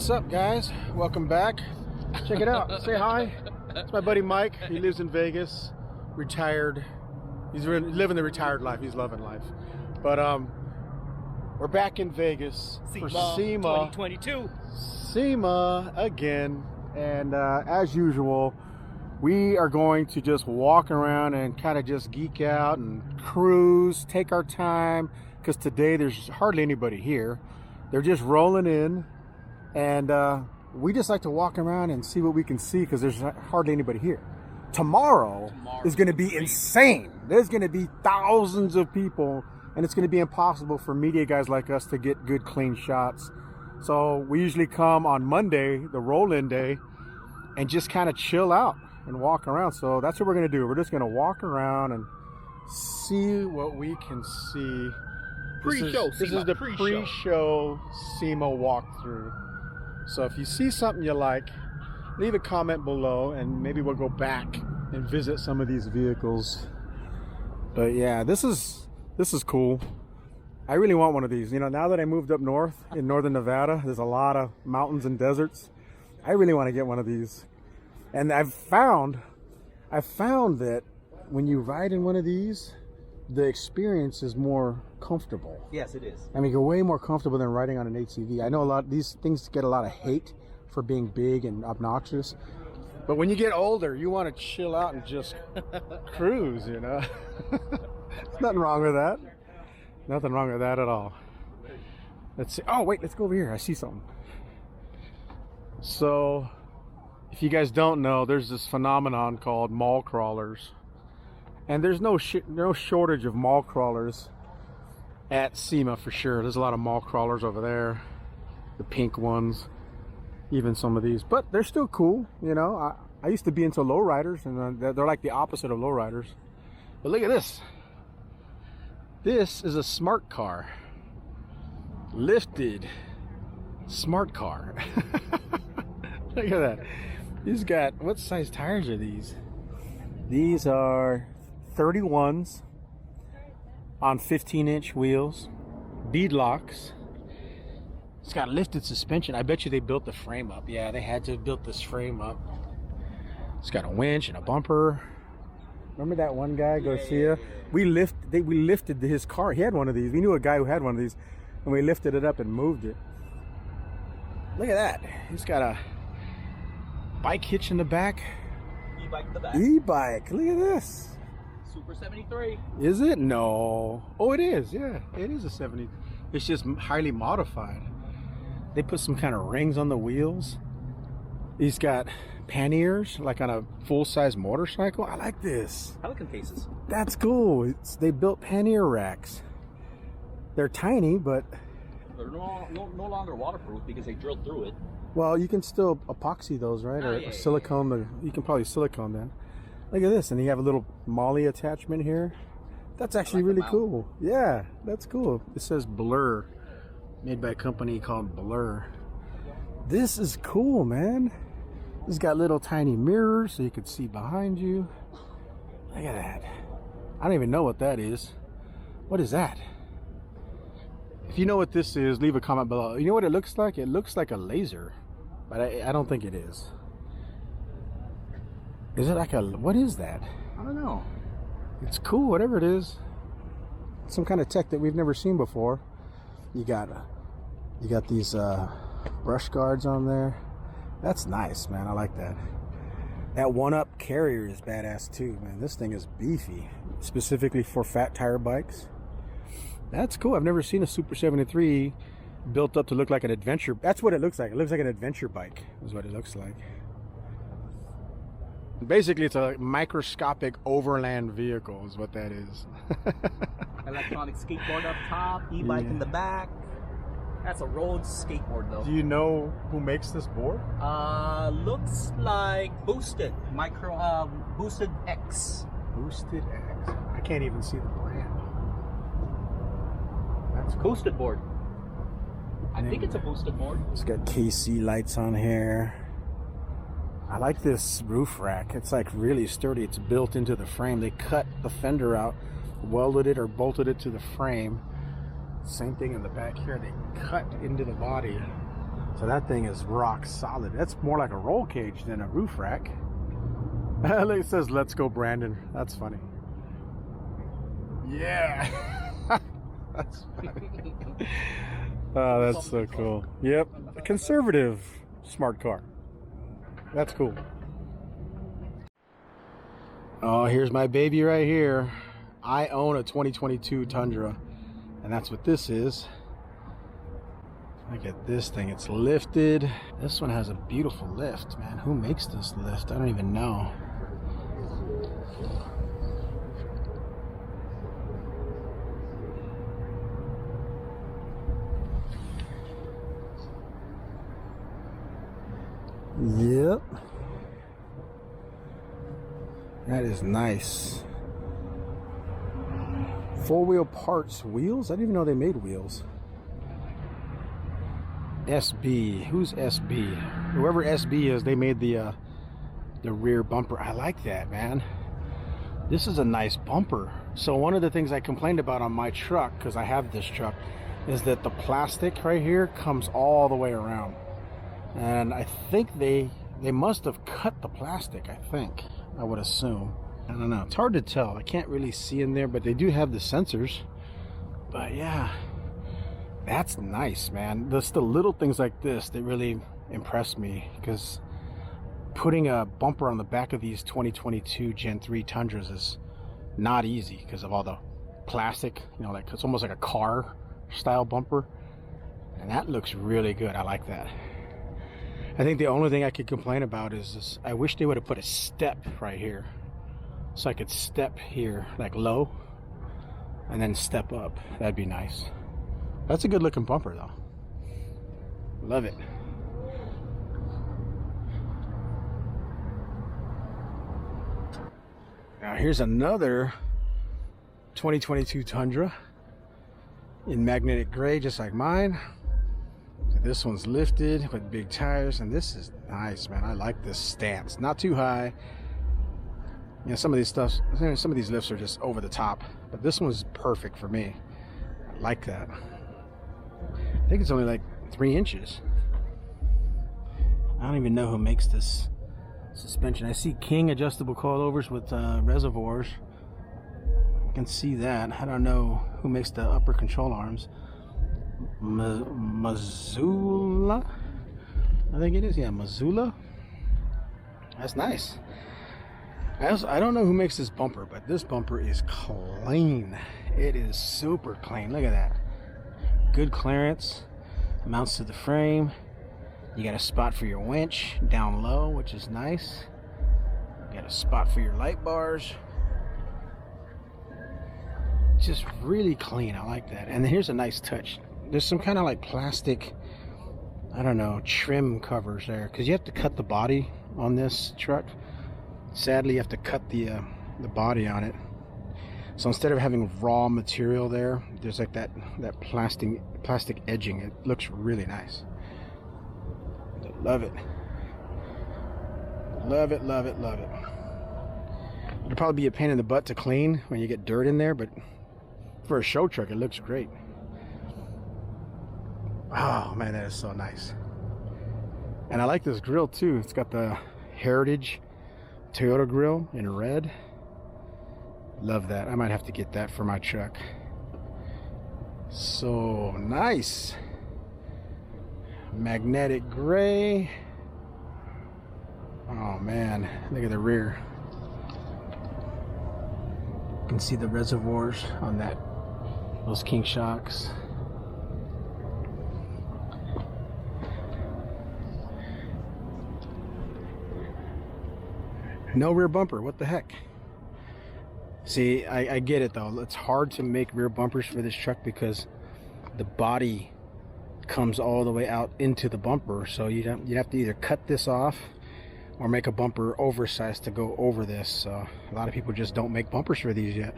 What's up, guys? Welcome back. Check it out. Say hi. It's my buddy Mike. He lives in Vegas, retired. He's living the retired life. He's loving life. But we're back in Vegas for SEMA 2022. SEMA again, and as usual, we are going to just walk around and kind of just geek out and cruise, take our time, because today there's hardly anybody here. They're just rolling in, and we just like to walk around and see what we can see because there's hardly anybody here. Tomorrow is going to be insane. There's going to be thousands of people, and it's going to be impossible for media guys like us to get good, clean shots. So we usually come on Monday, the roll-in day, and just kind of chill out and walk around. So that's what we're going to do. We're just going to walk around and see what we can see. This is the pre-show SEMA walkthrough. So if you see something you like, leave a comment below, and maybe we'll go back and visit some of these vehicles. But yeah, this is cool. I really want one of these. You know, now that I moved up north in northern Nevada, there's a lot of mountains and deserts. I really want to get one of these. And I've found that when you ride in one of these, the experience is more comfortable. Yes, it is. I mean, you're way more comfortable than riding on an HCV. I know a lot these things get a lot of hate for being big and obnoxious, but when you get older, you want to chill out and just cruise, you know. There's nothing wrong with that. Nothing wrong with that at all. Let's see. Oh wait, let's go over here. I see something. So if you guys don't know, there's this phenomenon called mall crawlers, and there's no shortage of mall crawlers at SEMA for sure. There's a lot of mall crawlers over there, the pink ones, even some of these, but they're still cool. You know, I used to be into lowriders, and they're like the opposite of lowriders. But look at this. This is a smart car, lifted smart car. Look at that. He's got, what size tires are these? These are 31s on 15-inch wheels, bead locks. It's got lifted suspension. I bet you they built the frame up. Yeah, they had to have built this frame up. It's got a winch and a bumper. Remember that one guy, Garcia? We lifted his car. He had one of these. We knew a guy who had one of these, and we lifted it up and moved it. Look at that. He's got a bike hitch in the back. E-bike in the back. E-bike. Look at this. Super 73. Is it? No. Oh, it is. Yeah, it is a 70. It's just highly modified. They put some kind of rings on the wheels. He's got panniers like on a full-size motorcycle. I like this. Pelican cases. That's cool. They built pannier racks. They're tiny, but they're no longer waterproof because they drilled through it. Well, you can still epoxy those, right? Or silicone. You can probably silicone them. Look at this, and you have a little molly attachment here. That's actually really cool. Yeah, that's cool. It says Blur, made by a company called Blur. This is cool, man. It's got little tiny mirrors so you can see behind you. Look at that. I don't even know what that is. What is that? If you know what this is, leave a comment below. You know what it looks like? It looks like a laser, but I don't think it is. Is it like a, what is that? I don't know. It's cool, whatever it is. Some kind of tech that we've never seen before. You got these brush guards on there. That's nice, man. I like that. That one-up carrier is badass too, man. This thing is beefy, specifically for fat tire bikes. That's cool. I've never seen a Super 73 built up to look like an adventure. That's what it looks like. It looks like an adventure bike is what it looks like. Basically, it's a microscopic overland vehicle is what that is. Electronic skateboard up top, e-bike in the back. That's a road skateboard though. Do you know who makes this board? Looks like Boosted. Boosted X. Boosted X. I can't even see the brand. That's cool. Boosted board. I think it's a boosted board. It's got KC lights on here. I like this roof rack. It's like really sturdy. It's built into the frame. They cut the fender out, welded it or bolted it to the frame. Same thing in the back here. They cut into the body So that thing is rock solid. That's more like a roll cage than a roof rack. It says, "Let's go, Brandon." That's funny. Yeah. That's funny. Oh, that's so cool. Yep. A conservative smart car. That's cool. Oh, here's my baby right here. I own a 2022 Tundra, and that's what this is. Look at this thing. It's lifted. This one has a beautiful lift, man. Who makes this lift? I don't even know. Yep. That is nice. Four-wheel parts. Wheels? I didn't even know they made wheels. SB. Who's SB? Whoever SB is, they made the rear bumper. I like that, man. This is a nice bumper. So one of the things I complained about on my truck, because I have this truck, is that the plastic right here comes all the way around. And I think they must have cut the plastic, I think. I would assume. I don't know. It's hard to tell. I can't really see in there, but they do have the sensors. But yeah, that's nice, man. Just the little things like this that really impress me, because putting a bumper on the back of these 2022 Gen 3 Tundras is not easy because of all the plastic. You know, like it's almost like a car style bumper. And that looks really good. I like that. I think the only thing I could complain about is this, I wish they would have put a step right here, so I could step here like low and then step up. That'd be nice. That's a good looking bumper though. Love it. Now here's another 2022 Tundra in magnetic gray, just like mine. This one's lifted with big tires, and this is nice, man. I like this stance. Not too high. You know, some of these lifts are just over the top, but this one's perfect for me. I like that. I think it's only like 3 inches. I don't even know who makes this suspension. I see King adjustable coilovers with reservoirs. I can see that. I don't know who makes the upper control arms. Missoula, I think it is. Yeah, Missoula. That's nice. I don't know who makes this bumper, but this bumper is clean. It is super clean. Look at that. Good clearance. Mounts to the frame. You got a spot for your winch down low, which is nice. You got a spot for your light bars. Just really clean. I like that. And here's a nice touch. There's some kind of like plastic, I don't know, trim covers there, because you have to cut the body on this truck. Sadly, you have to cut the body on it. So instead of having raw material there, there's like that plastic edging. It looks really nice. Love it. Love it, love it, love it. It'll probably be a pain in the butt to clean when you get dirt in there, but for a show truck, it looks great. Oh man, that is so nice. And I like this grill too. It's got the Heritage Toyota grill in red. Love that. I might have to get that for my truck. So nice. Magnetic gray. Oh man, look at the rear. You can see the reservoirs on those King shocks. No rear bumper. What the heck? See, I get it though. It's hard to make rear bumpers for this truck because the body comes all the way out into the bumper. So you'd have to either cut this off or make a bumper oversized to go over this. So a lot of people just don't make bumpers for these yet.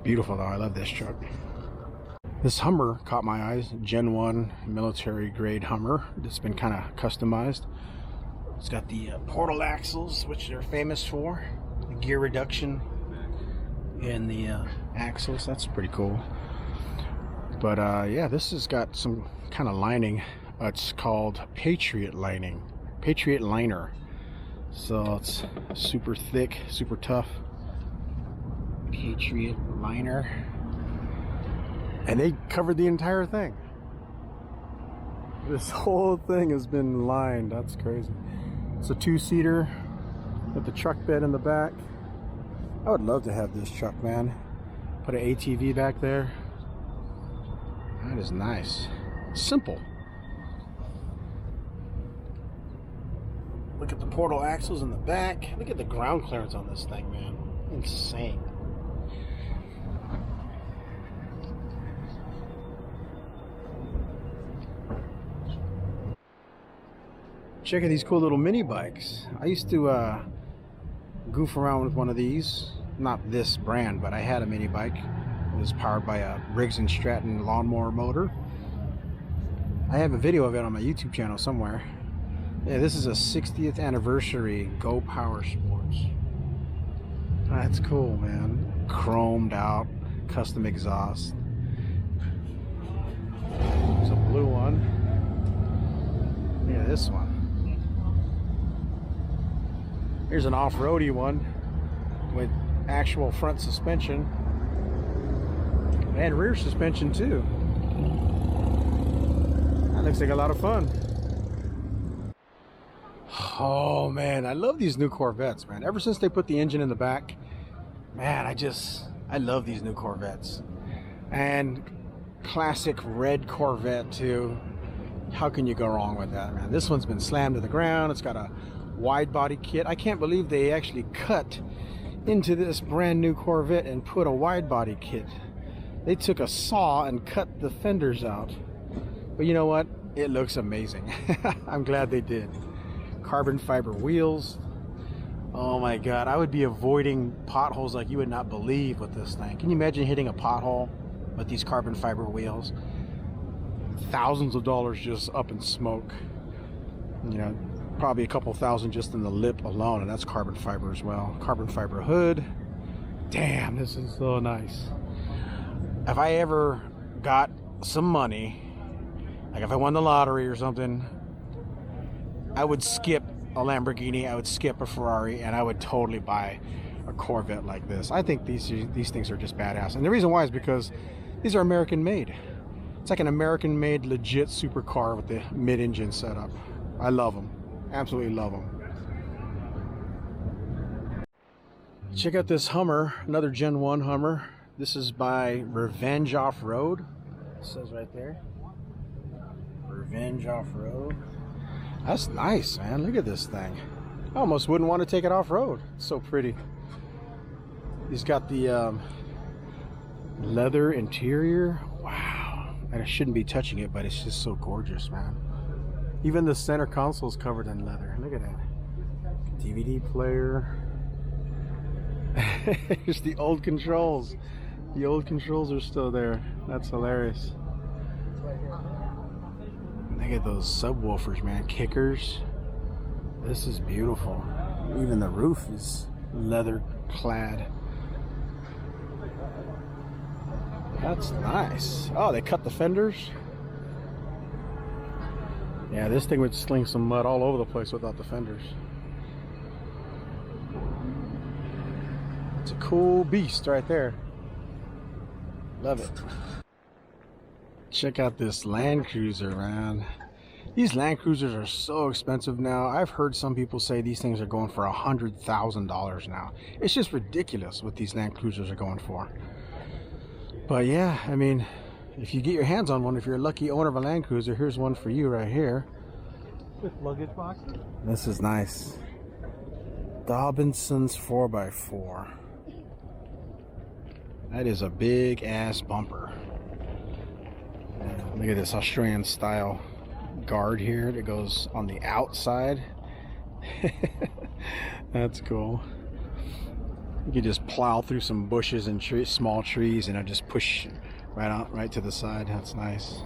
Beautiful though. I love this truck. This Hummer caught my eyes. Gen 1 military grade Hummer. It's been kind of customized. It's got the portal axles, which they're famous for. The gear reduction in the axles. That's pretty cool. But yeah, this has got some kind of lining. It's called Patriot lining, Patriot liner. So it's super thick, super tough. Patriot liner. And they covered the entire thing. This whole thing has been lined. That's crazy. It's a two-seater with the truck bed in the back. I would love to have this truck, man. Put an ATV back there. That is nice. Simple. Look at the portal axles in the back. Look at the ground clearance on this thing, man. Insane. Check out these cool little mini bikes. I used to goof around with one of these. Not this brand, but I had a mini bike. It was powered by a Briggs & Stratton lawnmower motor. I have a video of it on my YouTube channel somewhere. Yeah, this is a 60th anniversary Go Power Sports. That's cool, man. Chromed out, custom exhaust. There's a blue one. Yeah, this one. Here's an off-roady one with actual front suspension and rear suspension too. That looks like a lot of fun. Oh man, I love these new Corvettes, man. Ever since they put the engine in the back, man, I love these new Corvettes. And classic red Corvette too. How can you go wrong with that, man? This one's been slammed to the ground. It's got a wide body kit. I can't believe they actually cut into this brand new Corvette and put a wide body kit. They took a saw and cut the fenders out. But you know what? It looks amazing. I'm glad they did. Carbon fiber wheels. Oh my God, I would be avoiding potholes like you would not believe with this thing. Can you imagine hitting a pothole with these carbon fiber wheels? Thousands of dollars just up in smoke. You know, probably a couple thousand just in the lip alone, and that's carbon fiber as well. Carbon fiber hood. Damn, this is so nice. If I ever got some money, like if I won the lottery or something, I would skip a Lamborghini, I would skip a Ferrari, and I would totally buy a Corvette like this. I think these things are just badass. And the reason why is because these are American made. It's like an American made legit supercar with the mid-engine setup. I love them. Absolutely love them. Check out this Hummer, another Gen 1 Hummer. This is by Revenge Off-Road. It says right there. Revenge Off-Road. That's nice, man. Look at this thing. I almost wouldn't want to take it off-road. It's so pretty. He's got the leather interior. Wow. I shouldn't be touching it, but it's just so gorgeous, man. Even the center console is covered in leather. Look at that. DVD player. Here's the old controls. The old controls are still there. That's hilarious. Look at those subwoofers, man. Kickers. This is beautiful. Even the roof is leather clad. That's nice. Oh, they cut the fenders. Yeah, this thing would sling some mud all over the place without the fenders. It's a cool beast right there. Love it. Check out this Land Cruiser, man. These Land Cruisers are so expensive now. I've heard some people say these things are going for $100,000 now. It's just ridiculous what these Land Cruisers are going for. But yeah, I mean, if you get your hands on one, if you're a lucky owner of a Land Cruiser, here's one for you right here. With luggage boxes? This is nice. Dobinson's 4x4. That is a big ass bumper. Look at this Australian style guard here that goes on the outside. That's cool. You can just plow through some bushes and small trees and just push right to the side. That's nice.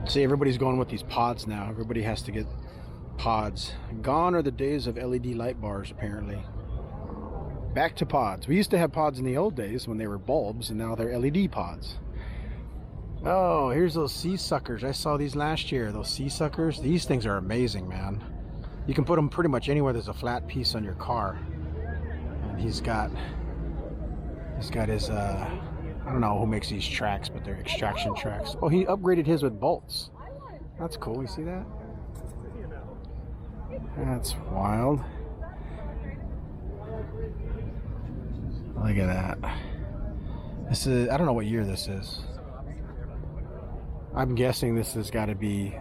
See, everybody's going with these pods now. Everybody has to get pods. Gone are the days of LED light bars, apparently. back to pods. We used to have pods in the old days when they were bulbs, and now they're LED pods. Oh, here's those sea suckers. I saw these last year. Those sea suckers. These things are amazing, man. You can put them pretty much anywhere there's a flat piece on your car. And he's got his I don't know who makes these tracks, but they're extraction tracks. Oh, he upgraded his with bolts. That's cool. You see that? That's wild. Look at that. This is, I don't know what year this is. I'm guessing this has got to be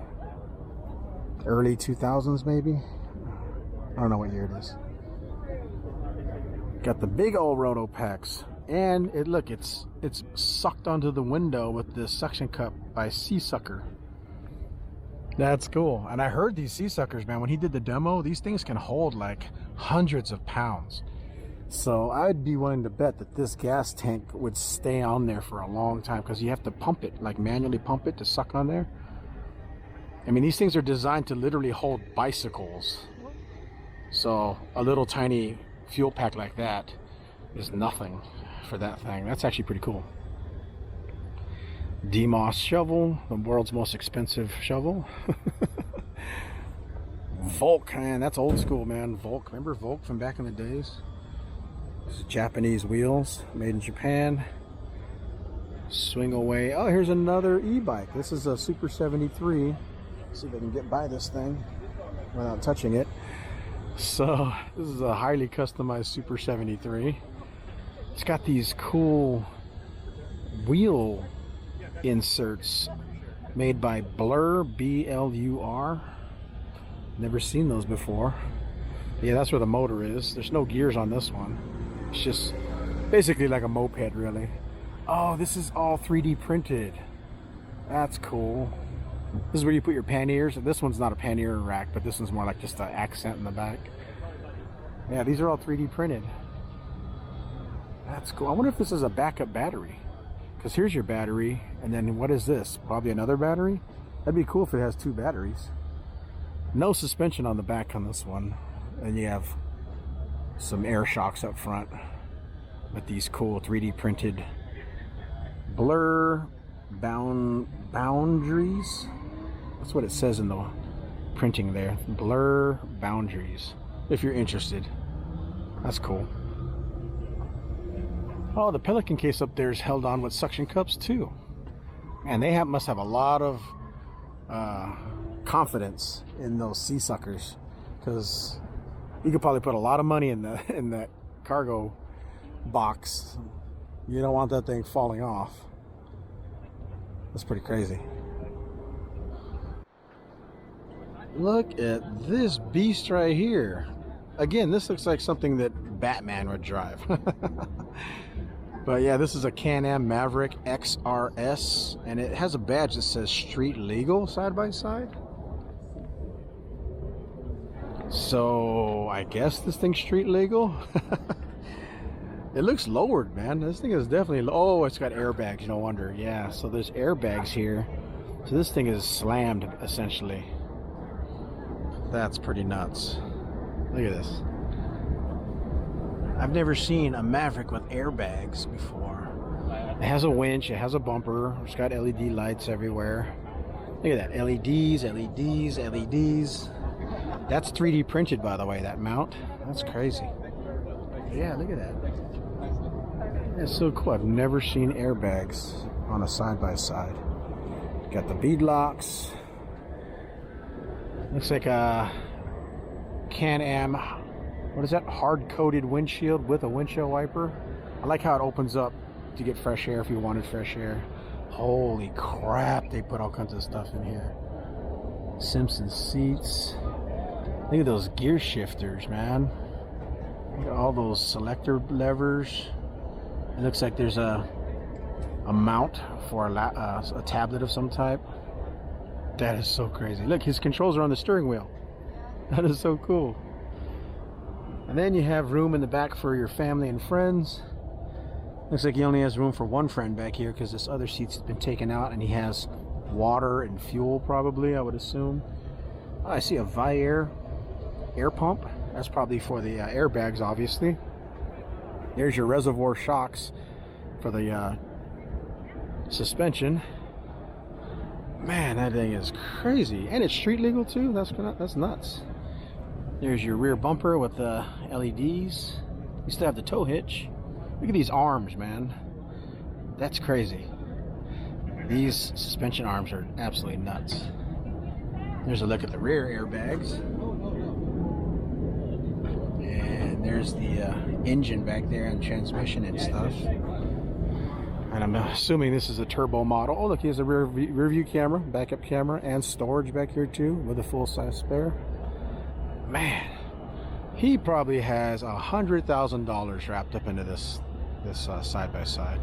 early 2000s maybe. I don't know what year it is. Got the big old roto packs, and look, it's sucked onto the window with this suction cup by Sea Sucker. That's cool. And I heard these sea suckers, man, when he did the demo, these things can hold like hundreds of pounds. So I'd be willing to bet that this gas tank would stay on there for a long time, because you have to pump it, like manually pump it to suck on there. I mean, these things are designed to literally hold bicycles. So a little tiny fuel pack like that is nothing for that thing. That's actually pretty cool. DMOS shovel, the world's most expensive shovel. Volk, man, that's old school, man. Volk, remember Volk from back in the days? This is Japanese wheels, made in Japan. Swing away. Oh, here's another e-bike. This is a Super 73. Let's see if I can get by this thing without touching it. So this is a highly customized Super 73. It's got these cool wheel inserts made by Blur, B-L-U-R. Never seen those before. Yeah, that's where the motor is. There's no gears on this one. It's just basically like a moped, really. Oh, this is all 3D printed. That's cool. This is where you put your panniers. This one's not a pannier rack, but this one's more like just an accent in the back. Yeah, these are all 3D printed. That's cool. I wonder if this is a backup battery. Because here's your battery, and then what is this? Probably another battery? That'd be cool if it has two batteries. No suspension on the back on this one. And you have some air shocks up front with these cool 3D printed Blur boundaries. That's what it says in the printing there. Blur boundaries. If you're interested. That's cool. Oh, the Pelican case up there is held on with suction cups too. And they must have a lot of confidence in those sea suckers, because you could probably put a lot of money in that cargo box. You don't want that thing falling off. That's pretty crazy. Look at this beast right here. Again, this looks like something that Batman would drive. But yeah, this is a Can-Am Maverick XRS, and it has a badge that says street legal side by side. So I guess this thing's street legal. It looks lowered, man. This thing is definitely oh, it's got airbags, no wonder. Yeah, so there's airbags here. So this thing is slammed essentially. That's pretty nuts. Look at this. I've never seen a Maverick with airbags before. It has a winch, it has a bumper, it's got LED lights everywhere. Look at that, LEDs, LEDs, LEDs. That's 3D printed, by the way, that mount. That's crazy. Yeah, look at that. It's so cool. I've never seen airbags on a side-by-side. Got the bead locks. Looks like a Can-Am, what is that? Hard-coated windshield with a windshield wiper. I like how it opens up to get fresh air if you wanted fresh air. Holy crap, they put all kinds of stuff in here. Simpson seats. Look at those gear shifters, man. Look at all those selector levers. It looks like there's a mount for a tablet of some type. That is so crazy. Look, his controls are on the steering wheel. That is so cool. And then you have room in the back for your family and friends. Looks like he only has room for one friend back here because this other seat's been taken out, and he has water and fuel probably, I would assume. Oh, I see a Viair air pump. That's probably for the airbags, obviously. There's your reservoir shocks for the suspension. Man, that thing is crazy, and it's street legal too. That's nuts. There's your rear bumper with the LEDs. You still have the tow hitch. Look at these arms, man. That's crazy. These suspension arms are absolutely nuts. There's a look at the rear airbags. And there's the engine back there and transmission and stuff. And I'm assuming this is a turbo model. Oh, look, he has a rear view camera, backup camera, and storage back here too, with a full-size spare. Man, he probably has $100,000 wrapped up into this side-by-side.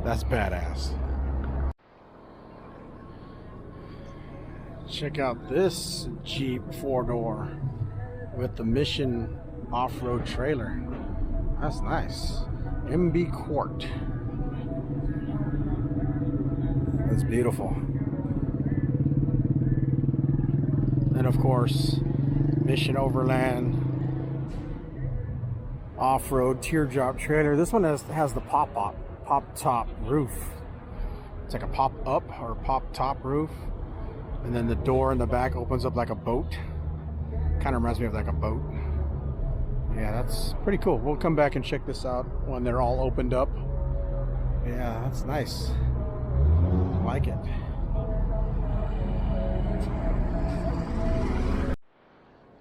That's badass. Check out this Jeep 4-door with the Mission off-road trailer. That's nice. MB Quart. That's beautiful. And of course, Mission Overland off-road teardrop trailer. This one has the pop-top roof. It's like a pop-up or pop-top roof. And then the door in the back opens up like a boat. Kind of reminds me of like a boat. Yeah, that's pretty cool. We'll come back and check this out when they're all opened up. Yeah, that's nice. I like it.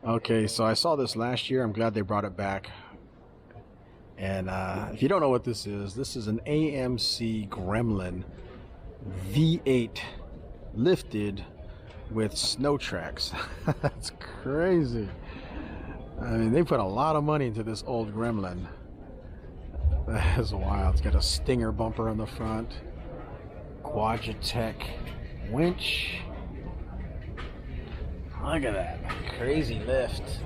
Okay, so I saw this last year. I'm glad they brought it back. And if you don't know what this is an AMC Gremlin V8 lifted with snow tracks. That's crazy. I mean, they put a lot of money into this old Gremlin. That is wild. It's got a Stinger bumper on the front, Quadratech winch. Look at that crazy lift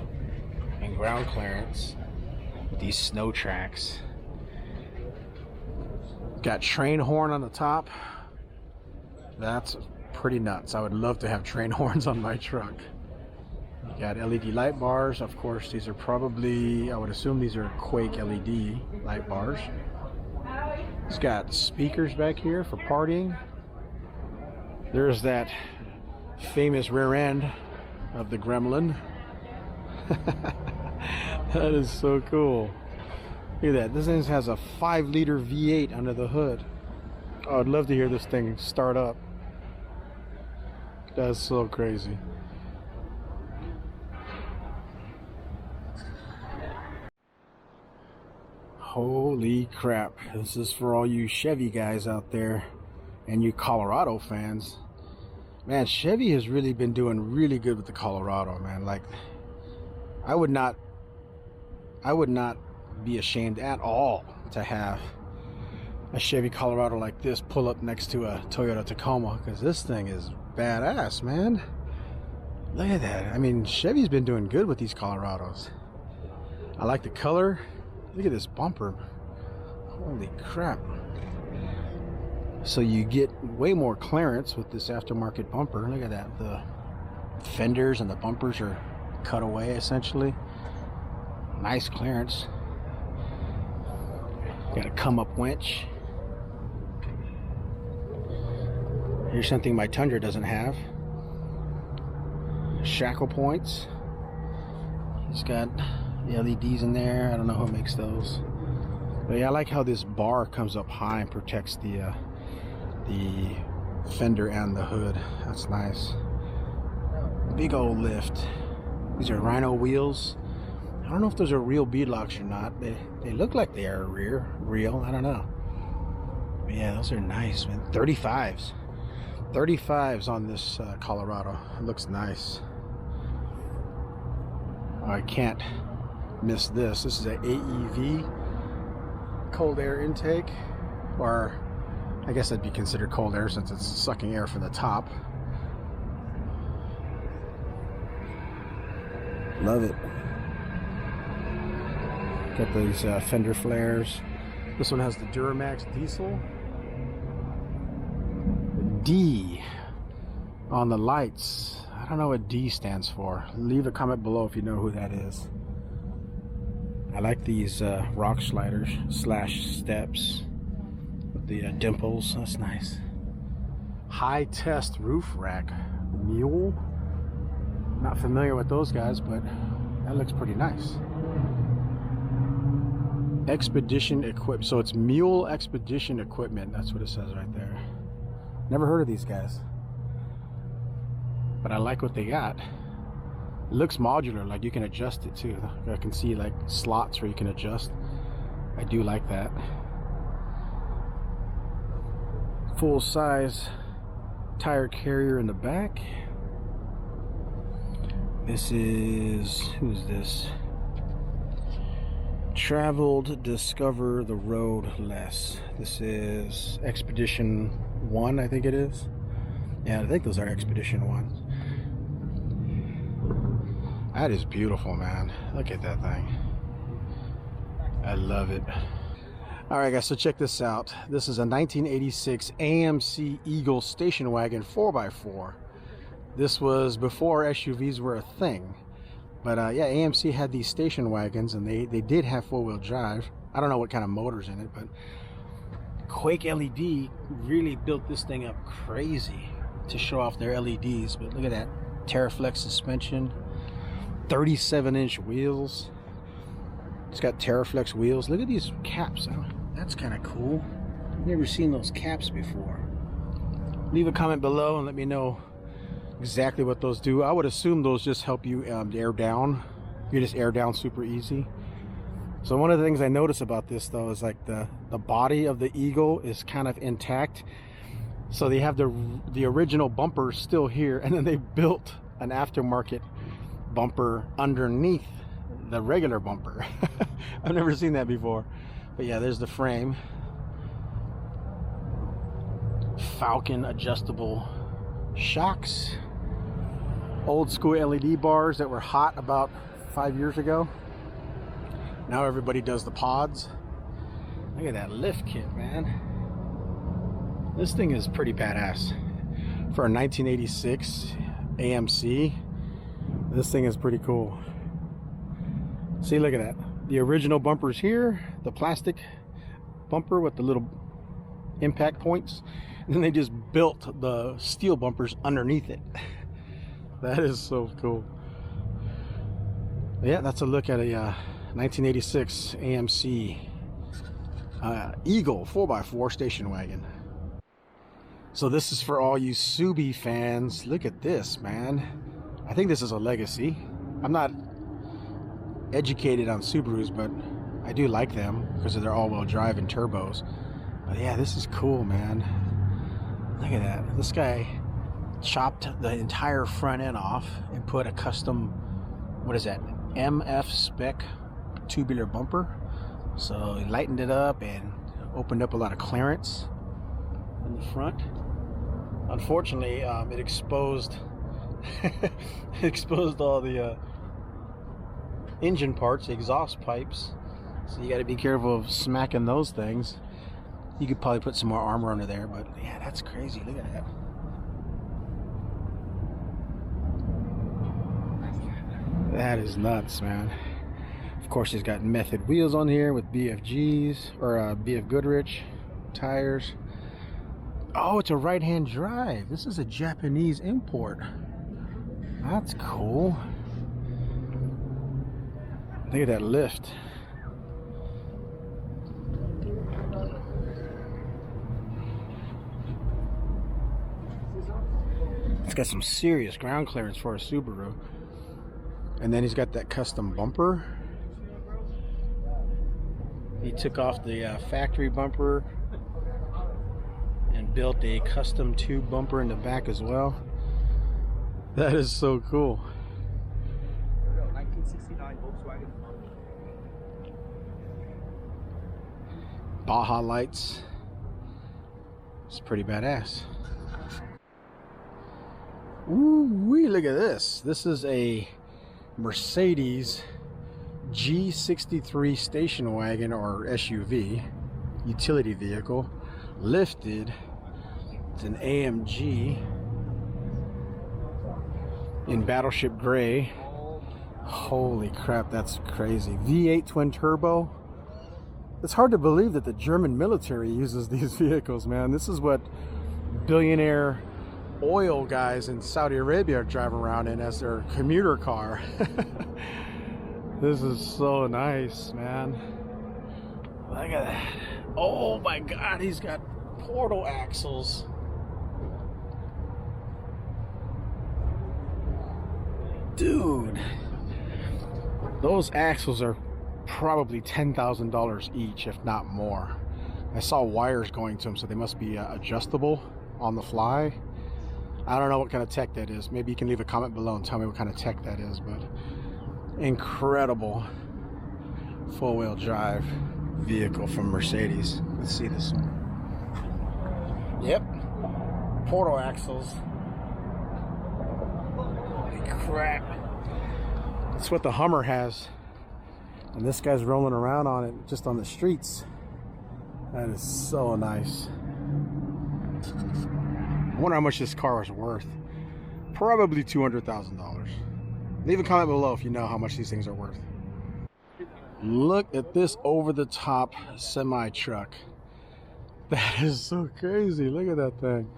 and ground clearance with these snow tracks. Got train horn on the top. That's pretty nuts. I would love to have train horns on my truck. Got LED light bars. Of course, these are probably, I would assume these are Quake LED light bars. It's got speakers back here for partying. There's that famous rear end of the Gremlin. That is so cool. Look at that. This thing has a 5-liter V8 under the hood. Oh, I'd love to hear this thing start up. That's so crazy. Holy crap. This is for all you Chevy guys out there and you Colorado fans. Man, Chevy has really been doing really good with the Colorado, man. Like, I would not be ashamed at all to have a Chevy Colorado like this pull up next to a Toyota Tacoma, because this thing is badass, man. Look at that. I mean, Chevy's been doing good with these Colorados. I like the color. Look at this bumper. Holy crap. So you get way more clearance with this aftermarket bumper. Look at that. The fenders and the bumpers are cut away essentially. Nice clearance. Got a come up winch. Here's something my Tundra doesn't have. Shackle points. It's got the LEDs in there. I don't know who makes those. But yeah, I like how this bar comes up high and protects the fender and the hood. That's nice. Big old lift. These are Rhino wheels. I don't know if those are real beadlocks or not. They look like they are real. I don't know. But yeah, those are nice, man. 35s. 35s on this Colorado. It looks nice. I can't miss this. This is an AEV cold air intake, or I guess that'd be considered cold air since it's sucking air from the top. Love it. Got these fender flares. This one has the Duramax diesel. D on the lights. I don't know what D stands for. Leave a comment below if you know who that is. I like these rock sliders slash steps with the dimples. That's nice. High test roof rack. Mule. Not familiar with those guys, but that looks pretty nice. Expedition equip. So it's Mule Expedition Equipment. That's what it says right there. Never heard of these guys, but I like what they got. It looks modular, like you can adjust it too. I can see like slots where you can adjust. I do like that. Full size tire carrier in the back. This is, who's this? Traveled, discover the road less. This is Expedition 1, I think it is. Yeah, I think those are Expedition 1s. That is beautiful, man. Look at that thing. I love it. All right, guys, so check this out. This is a 1986 AMC Eagle station wagon 4x4. This was before SUVs were a thing. But yeah, AMC had these station wagons, and they did have four-wheel drive. I don't know what kind of motors in it, but Quake LED really built this thing up crazy to show off their LEDs. But look at that Terraflex suspension, 37-inch wheels. It's got Terraflex wheels. Look at these caps. That's kind of cool. Never seen those caps before. Leave a comment below and let me know exactly what those do. I would assume those just help you air down. You just air down super easy. So one of the things I notice about this though is like the body of the Eagle is kind of intact. So they have the original bumper still here, and then they built an aftermarket bumper underneath the regular bumper. I've never seen that before. But yeah, there's the frame. Falcon adjustable shocks. Old school LED bars that were hot about 5 years ago. Now everybody does the pods. Look at that lift kit, man. This thing is pretty badass. For a 1986 AMC, this thing is pretty cool. See, look at that. The original bumper's here, the plastic bumper with the little impact points. And then they just built the steel bumpers underneath it. That is so cool. Yeah, that's a look at a 1986 AMC Eagle 4x4 station wagon. So this is for all you Subi fans. Look at this, man. I think this is a Legacy. I'm not educated on Subarus, but I do like them because of their all-wheel drive and turbos. But yeah, this is cool, man. Look at that. This guy chopped the entire front end off and put a custom, what is that, MF spec tubular bumper. So he lightened it up and opened up a lot of clearance in the front. Unfortunately, it exposed all the engine parts, the exhaust pipes. So you got to be careful of smacking those things. You could probably put some more armor under there, but yeah, that's crazy. Look at that. That is nuts, man. Of course, he's got Method wheels on here with BFGs, or BF Goodrich tires. Oh, it's a right-hand drive. This is a Japanese import. That's cool. Look at that lift. It's got some serious ground clearance for a Subaru. And then he's got that custom bumper. He took off the factory bumper and built a custom tube bumper in the back as well. That is so cool. 1969 Volkswagen. Baja lights. It's pretty badass. Ooh wee, look at this. This is a Mercedes G63 station wagon, or SUV, utility vehicle, lifted. It's an AMG in Battleship Gray, Holy crap, that's crazy. V8 twin turbo. It's hard to believe that the German military uses these vehicles, man. This is what billionaire oil guys in Saudi Arabia drive around in as their commuter car. This is so nice, man. Look at that. Oh my God, he's got portal axles. Dude, those axles are probably $10,000 each, if not more. I saw wires going to them, so they must be adjustable on the fly. I don't know what kind of tech that is. Maybe you can leave a comment below and tell me what kind of tech that is, but incredible four-wheel drive vehicle from Mercedes. Let's see this one. Yep, portal axles. Holy crap. That's what the Hummer has. And this guy's rolling around on it just on the streets. That is so nice. I wonder how much this car is worth. Probably $200,000. Leave a comment below if you know how much these things are worth. Look at this over-the-top semi-truck. That is so crazy. Look at that thing.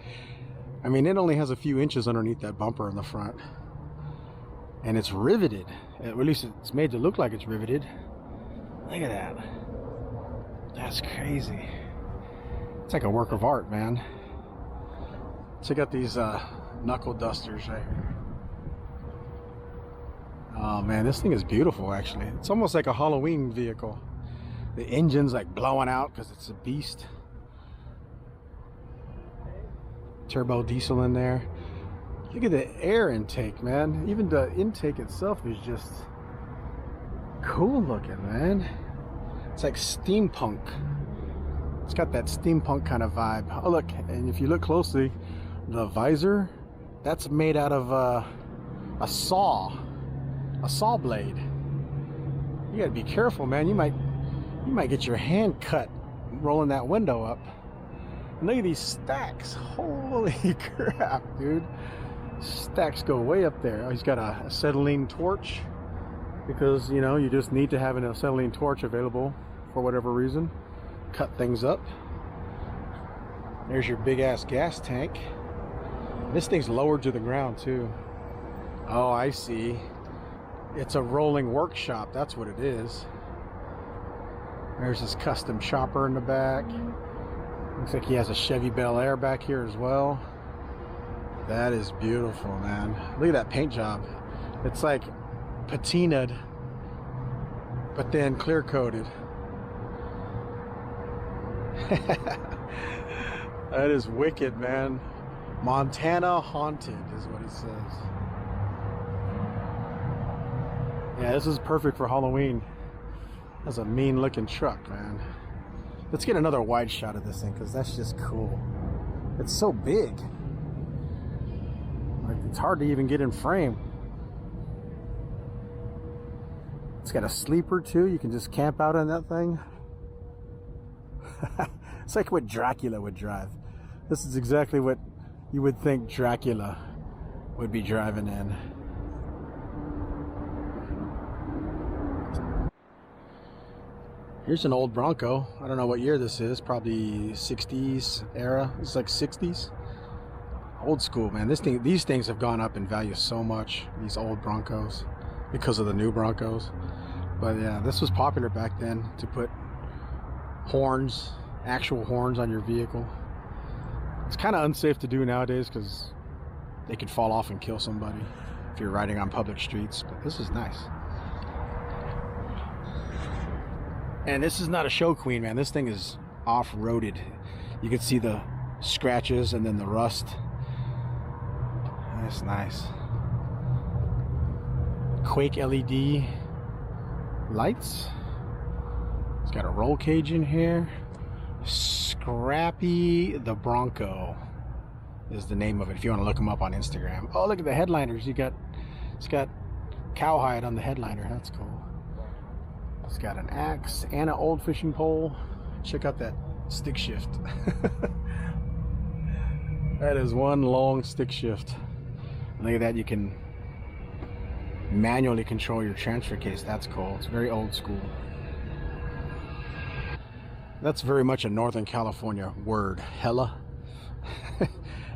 I mean, it only has a few inches underneath that bumper in the front. And it's riveted. At least it's made to look like it's riveted. Look at that. That's crazy. It's like a work of art, man. Check out these knuckle dusters right here. Oh man, this thing is beautiful actually. It's almost like a Halloween vehicle. The engine's like blowing out because it's a beast. Turbo diesel in there. Look at the air intake, man. Even the intake itself is just cool looking, man. It's like steampunk. It's got that steampunk kind of vibe. Oh look, and if you look closely, the visor, that's made out of a saw blade. You gotta be careful, man. You might get your hand cut rolling that window up. And look at these stacks. Holy crap, dude. Stacks go way up there. Oh, he's got a acetylene torch because, you know, you just need to have an acetylene torch available for whatever reason. Cut things up. There's your big ass gas tank. This thing's lowered to the ground too. Oh, I see. It's a rolling workshop. That's what it is. There's his custom chopper in the back. Looks like he has a Chevy Bel Air back here as well. That is beautiful, man. Look at that paint job. It's like patinaed, but then clear coated. That is wicked, man. Montana haunted is what he says. Yeah, this is perfect for Halloween. That's a mean looking truck, man. Let's get another wide shot of this thing because that's just cool. It's so big. Like, it's hard to even get in frame. It's got a sleeper too. You can just camp out on that thing. It's like what Dracula would drive. This is exactly what you would think Dracula would be driving in. Here's an old Bronco. I don't know what year this is. Probably 60s era. It's like 60s. Old school, man. These things have gone up in value so much. These old Broncos, because of the new Broncos. But yeah, this was popular back then to put horns, actual horns on your vehicle. It's kind of unsafe to do nowadays because they could fall off and kill somebody if you're riding on public streets. But this is nice. And this is not a show queen, man. This thing is off-roaded. You can see the scratches and then the rust. That's nice. Quake LED lights. It's got a roll cage in here. Scrappy the Bronco is the name of it if you want to look them up on Instagram. Oh, look at the headliners. It's got cowhide on the headliner. That's cool. It's got an axe and an old fishing pole. Check out that stick shift. That is one long stick shift. Look at that. You can manually control your transfer case. That's cool. It's very old school. That's very much a Northern California word. Hella.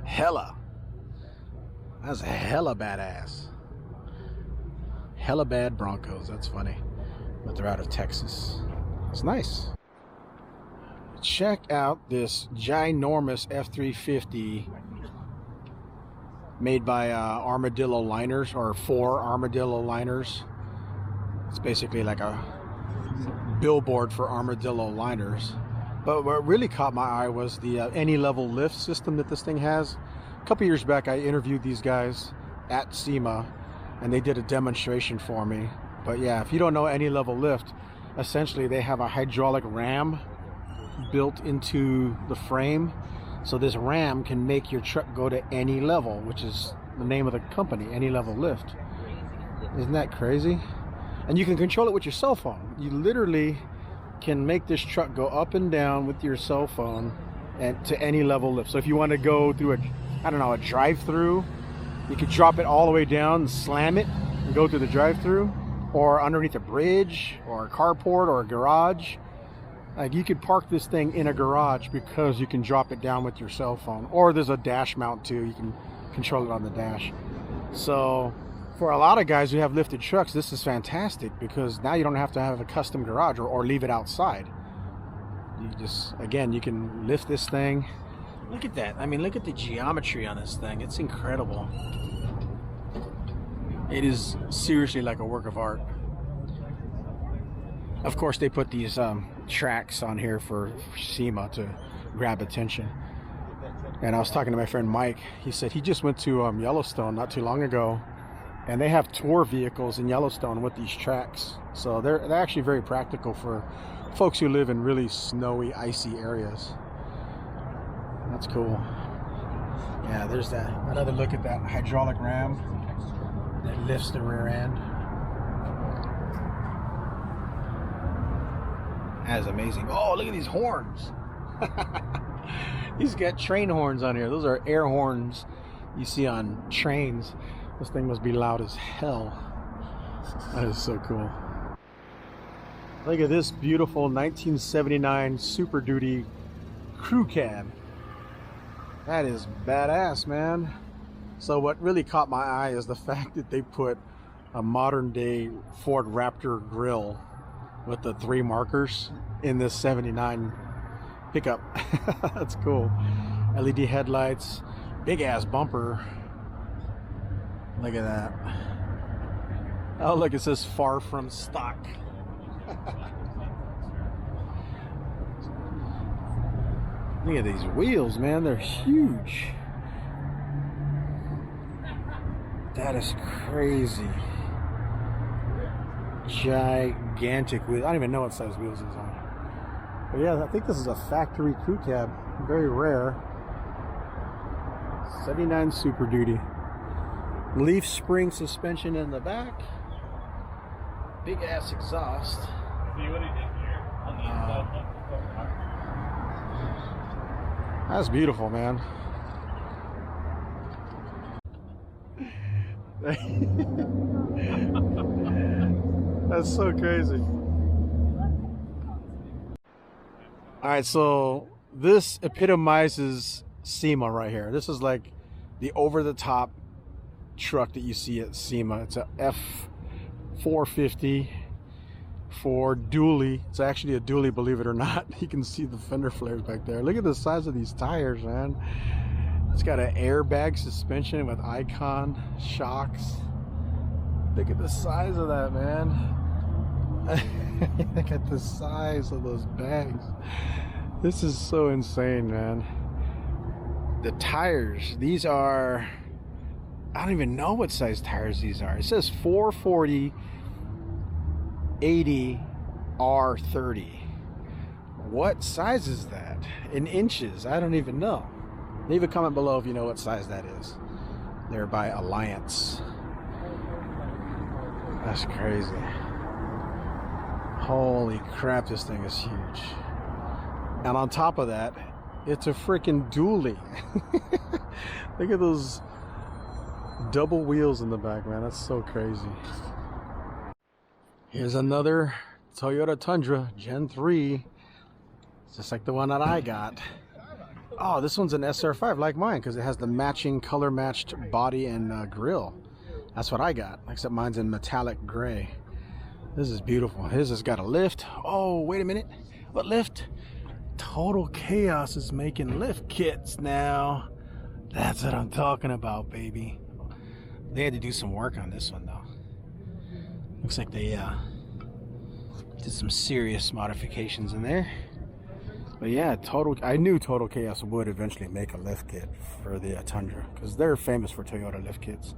Hella. That's hella badass. Hella bad Broncos. That's funny. But they're out of Texas. It's nice. Check out this ginormous F-350 made by Armadillo Liners, or 4 Armadillo Liners. It's basically like a billboard for Armadillo Liners. But what really caught my eye was the any level lift system that this thing has. A couple years back I interviewed these guys at SEMA and they did a demonstration for me. But yeah, if you don't know any level lift, essentially they have a hydraulic ram built into the frame. So this ram can make your truck go to any level, which is the name of the company, Any Level Lift. Isn't that crazy? And you can control it with your cell phone. You literally can make this truck go up and down with your cell phone and to any level lift. So if you want to go through a drive-through, you could drop it all the way down and slam it and go through the drive-through, or underneath a bridge or a carport or a garage. Like, you could park this thing in a garage because you can drop it down with your cell phone. Or there's a dash mount too. You can control it on the dash. So for a lot of guys who have lifted trucks, this is fantastic because now you don't have to have a custom garage or leave it outside. You just, again, you can lift this thing. Look at that. I mean, look at the geometry on this thing. It's incredible. It is seriously like a work of art. Of course, they put these tracks on here for SEMA to grab attention. And I was talking to my friend Mike. He said he just went to Yellowstone not too long ago, and they have tour vehicles in Yellowstone with these tracks. So they're actually very practical for folks who live in really snowy, icy areas. That's cool. Yeah, there's that. Another look at that hydraulic ram that lifts the rear end. That is amazing. Oh, look at these horns. He's got train horns on here. Those are air horns you see on trains. This thing must be loud as hell. That is so cool. Look at this beautiful 1979 Super Duty crew cab. That is badass, man. So what really caught my eye is the fact that they put a modern day Ford Raptor grille with the 3 markers in this 79 pickup. That's cool. LED headlights, big ass bumper. Look at that. Oh, look, it says far from stock. Look at these wheels, man. They're huge. That is crazy. Gigantic wheels. I don't even know what size wheels these are. But yeah, I think this is a factory crew cab. Very rare. 79 Super Duty. Leaf spring suspension in the back. Big ass exhaust. See what he did here on the that's beautiful, man. That's so crazy. All right, so this epitomizes SEMA right here. This is like the over-the-top truck that you see at SEMA. It's a F450 Ford dually. It's actually a dually, believe it or not. You can see the fender flares back there. Look at the size of these tires, man. It's got an airbag suspension with Icon shocks. Look at the size of that, man. Look at the size of those bags. This is so insane, man. The tires, these are, I don't even know what size tires these are. It says 440 80 R30. What size is that in inches? I don't even know. Leave a comment below if you know what size that is. They're by Alliance. That's crazy. Holy crap, this thing is huge. And on top of that, it's a freaking dually. Look at those Double wheels in the back, man. That's so crazy. Here's another Toyota Tundra Gen 3. It's just like the one that I got. Oh, this one's an SR5 like mine because it has the matching color matched body and grille. That's what I got, except mine's in metallic gray. This is beautiful. His has got a lift. Oh, wait a minute. What lift? Total Chaos is making lift kits now. That's what I'm talking about, baby. They had to do some work on this one, though. Looks like they did some serious modifications in there. But yeah, I knew Total Chaos would eventually make a lift kit for the Tundra because they're famous for Toyota lift kits.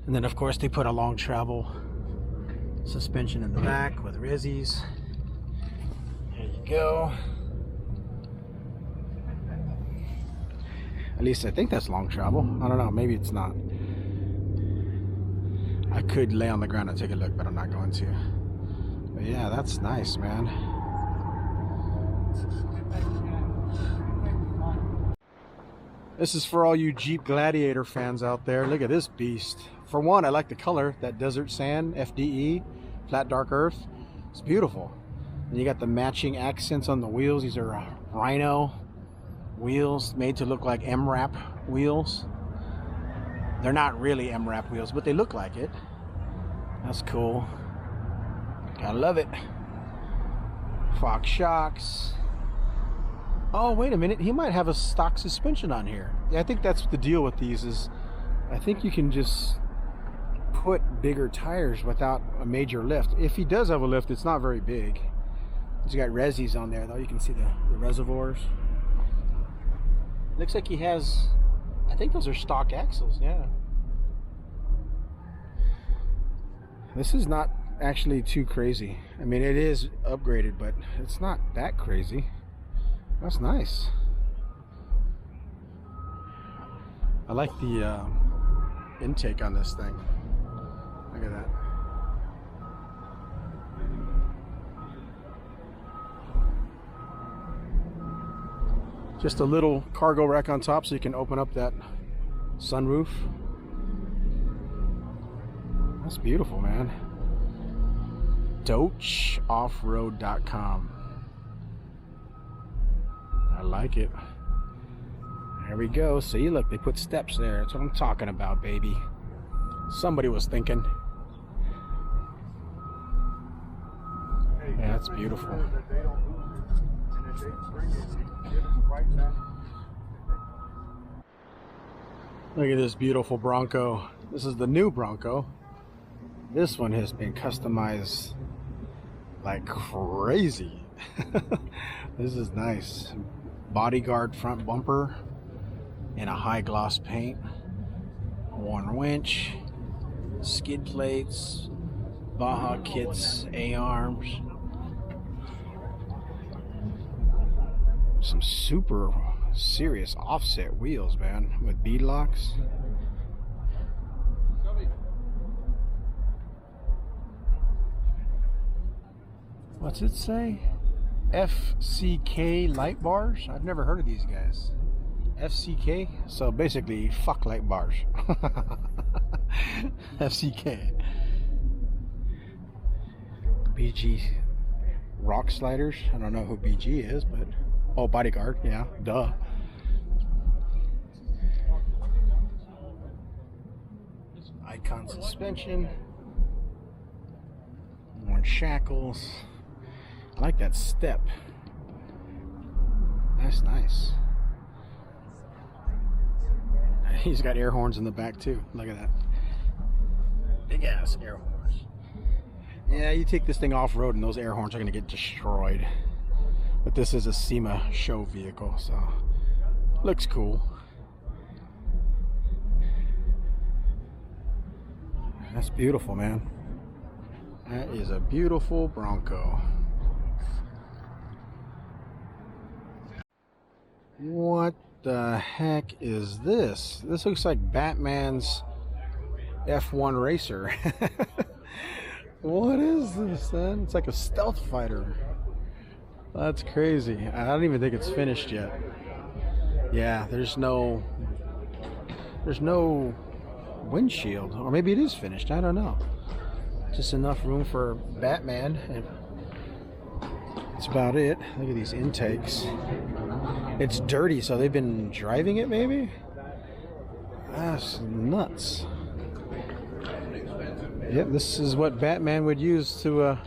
And then, of course, they put a long travel suspension in the back with Rezzies. There you go. At least I think that's long travel. I don't know, maybe it's not. I could lay on the ground and take a look, but I'm not going to. But yeah, that's nice, man. This is for all you Jeep Gladiator fans out there. Look at this beast. For one, I like the color, that desert sand, FDE, flat dark earth. It's beautiful. And you got the matching accents on the wheels. These are Rhino wheels made to look like MRAP wheels. They're not really MRAP wheels, but they look like it. That's cool. Gotta love it. Fox shocks. Oh, wait a minute. He might have a stock suspension on here. Yeah, I think that's the deal with these is I think you can just put bigger tires without a major lift. If he does have a lift, it's not very big. He's got Rezzies on there, though. You can see the reservoirs. Looks like he has, I think those are stock axles, yeah. This is not actually too crazy. I mean, it is upgraded, but it's not that crazy. That's nice. I like the intake on this thing. Look at that. Just a little cargo rack on top so you can open up that sunroof. That's beautiful, man. DoachOffroad.com. I like it. There we go. See, look, they put steps there. That's what I'm talking about, baby. Somebody was thinking. Yeah, that's beautiful. Look at this beautiful Bronco. This is the new Bronco. This one has been customized like crazy. This is nice. Bodyguard front bumper in a high gloss paint. Worn winch. Skid plates. Baja kits. A-arms. Some super serious offset wheels, man, with bead locks. What's it say? FCK light bars? I've never heard of these guys. FCK? So basically, fuck light bars. FCK. BG rock sliders. I don't know who BG is, but oh, Bodyguard, yeah, duh. Icon suspension. Worn shackles. I like that step. That's nice. He's got air horns in the back too. Look at that. Big ass air horns. Yeah, you take this thing off road and those air horns are gonna get destroyed. But this is a SEMA Show vehicle, so looks cool. That's beautiful, man. That is a beautiful Bronco. What the heck is this? This looks like Batman's F1 racer. What is this, man? It's like a stealth fighter. That's crazy. I don't even think it's finished yet. Yeah, there's no windshield, or maybe it is finished. I don't know. Just enough room for Batman, and that's about it. Look at these intakes. It's dirty, so they've been driving it, maybe? That's nuts. Yep, this is what Batman would use to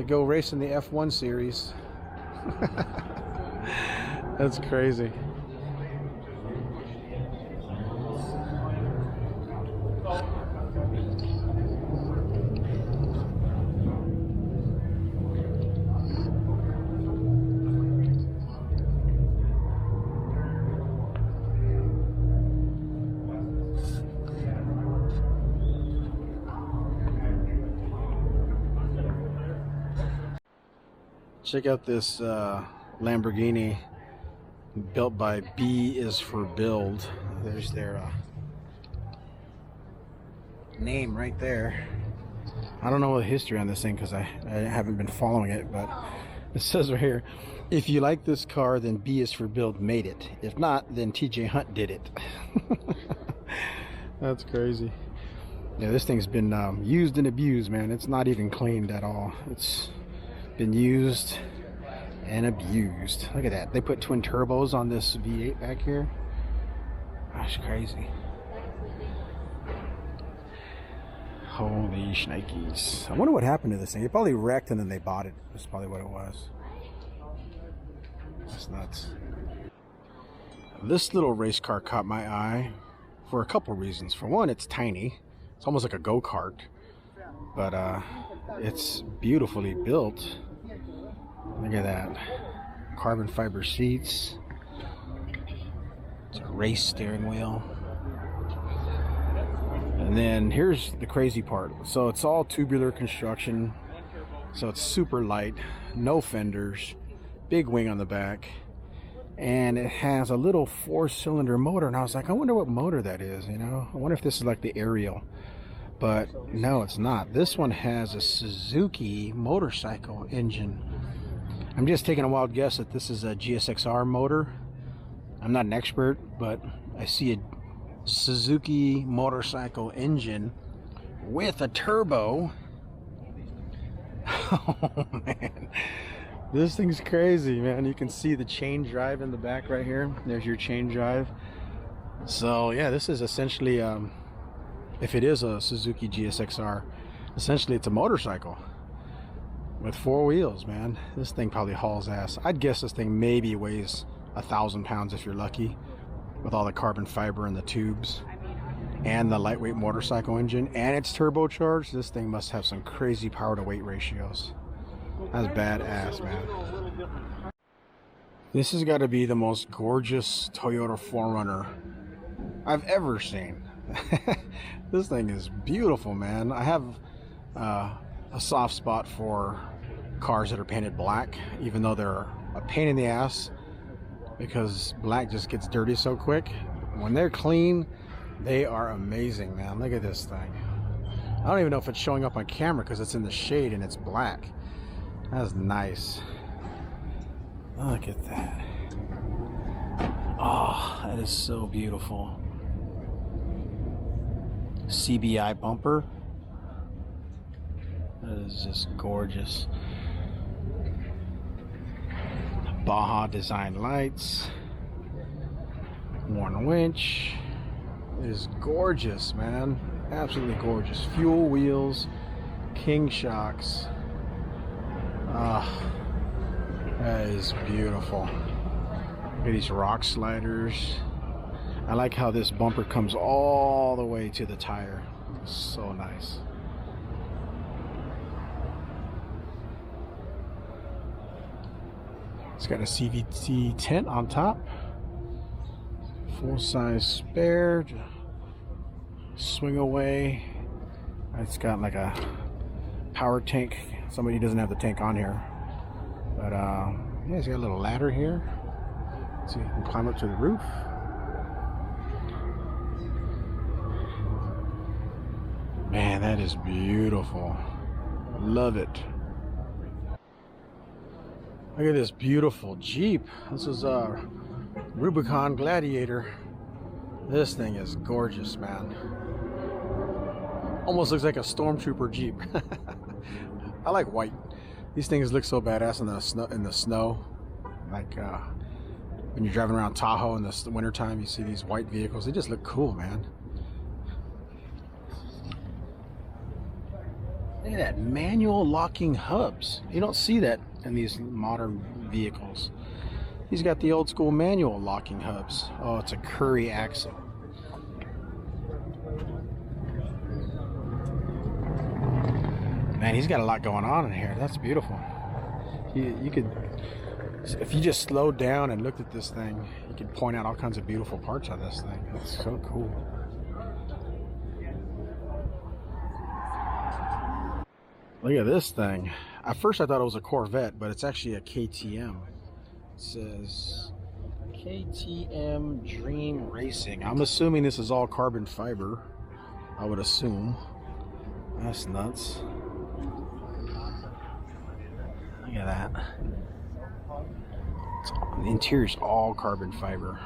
go race in the F1 series. That's crazy. Check out this Lamborghini built by B is for Build. There's their name right there. I don't know the history on this thing because I haven't been following it, but it says right here, if you like this car, then B is for Build made it. If not, then TJ Hunt did it. That's crazy. Yeah, this thing's been used and abused, man. It's not even cleaned at all. It's been used and abused. Look at that. They put twin turbos on this V8 back here. That's crazy. Holy shnikes. I wonder what happened to this thing. It probably wrecked and then they bought it. That's probably what it was. That's nuts. This little race car caught my eye for a couple reasons. For one, it's tiny. It's almost like a go-kart. But it's beautifully built. Look at that. Carbon fiber seats. It's a race steering wheel. And then here's the crazy part. So it's all tubular construction. So it's super light. No fenders. Big wing on the back. And it has a little 4-cylinder motor. And I was like, I wonder what motor that is, you know? I wonder if this is like the Ariel. But no, it's not. This one has a Suzuki motorcycle engine. I'm just taking a wild guess that this is a GSXR motor. I'm not an expert, but I see a Suzuki motorcycle engine with a turbo. Oh man, this thing's crazy, man. You can see the chain drive in the back right here. There's your chain drive. So yeah, this is essentially if it is a Suzuki GSXR, essentially it's a motorcycle with 4 wheels, man. This thing probably hauls ass. I'd guess this thing maybe weighs 1,000 pounds if you're lucky, with all the carbon fiber and the tubes and the lightweight motorcycle engine, and it's turbocharged. This thing must have some crazy power to weight ratios. That's badass, man. This has got to be the most gorgeous Toyota 4Runner I've ever seen. This thing is beautiful, man. I have a soft spot for cars that are painted black, even though they're a pain in the ass because black just gets dirty so quick. When they're clean, they are amazing, man. Look at this thing. I don't even know if it's showing up on camera because it's in the shade and it's black. That's nice. Look at that. Oh, that is so beautiful. CBI bumper. That is just gorgeous. Baja design lights. Worn winch. It is gorgeous, man. Absolutely gorgeous. Fuel wheels. King shocks. Ah, that is beautiful. Look at these rock sliders. I like how this bumper comes all the way to the tire. It's so nice. It's got a CVT tent on top. Full-size spare. Swing away. It's got like a power tank. Somebody doesn't have the tank on here. But yeah, it's got a little ladder here. So you can climb up to the roof. Man, that is beautiful. Love it. Look at this beautiful Jeep. This is a Rubicon Gladiator. This thing is gorgeous, man. Almost looks like a stormtrooper Jeep. I like white. These things look so badass in the snow. Like when you're driving around Tahoe in the wintertime, you see these white vehicles. They just look cool, man. Look at that, manual locking hubs. You don't see that in these modern vehicles. He's got the old school manual locking hubs. Oh, it's a Curry axle. Man, he's got a lot going on in here. That's beautiful. You could, if you just slowed down and looked at this thing, you could point out all kinds of beautiful parts of this thing. It's so cool. Look at this thing. At first I thought it was a Corvette, but it's actually a KTM. It says KTM Dream Racing. I'm assuming this is all carbon fiber. I would assume. That's nuts. Look at that. The interior's all carbon fiber.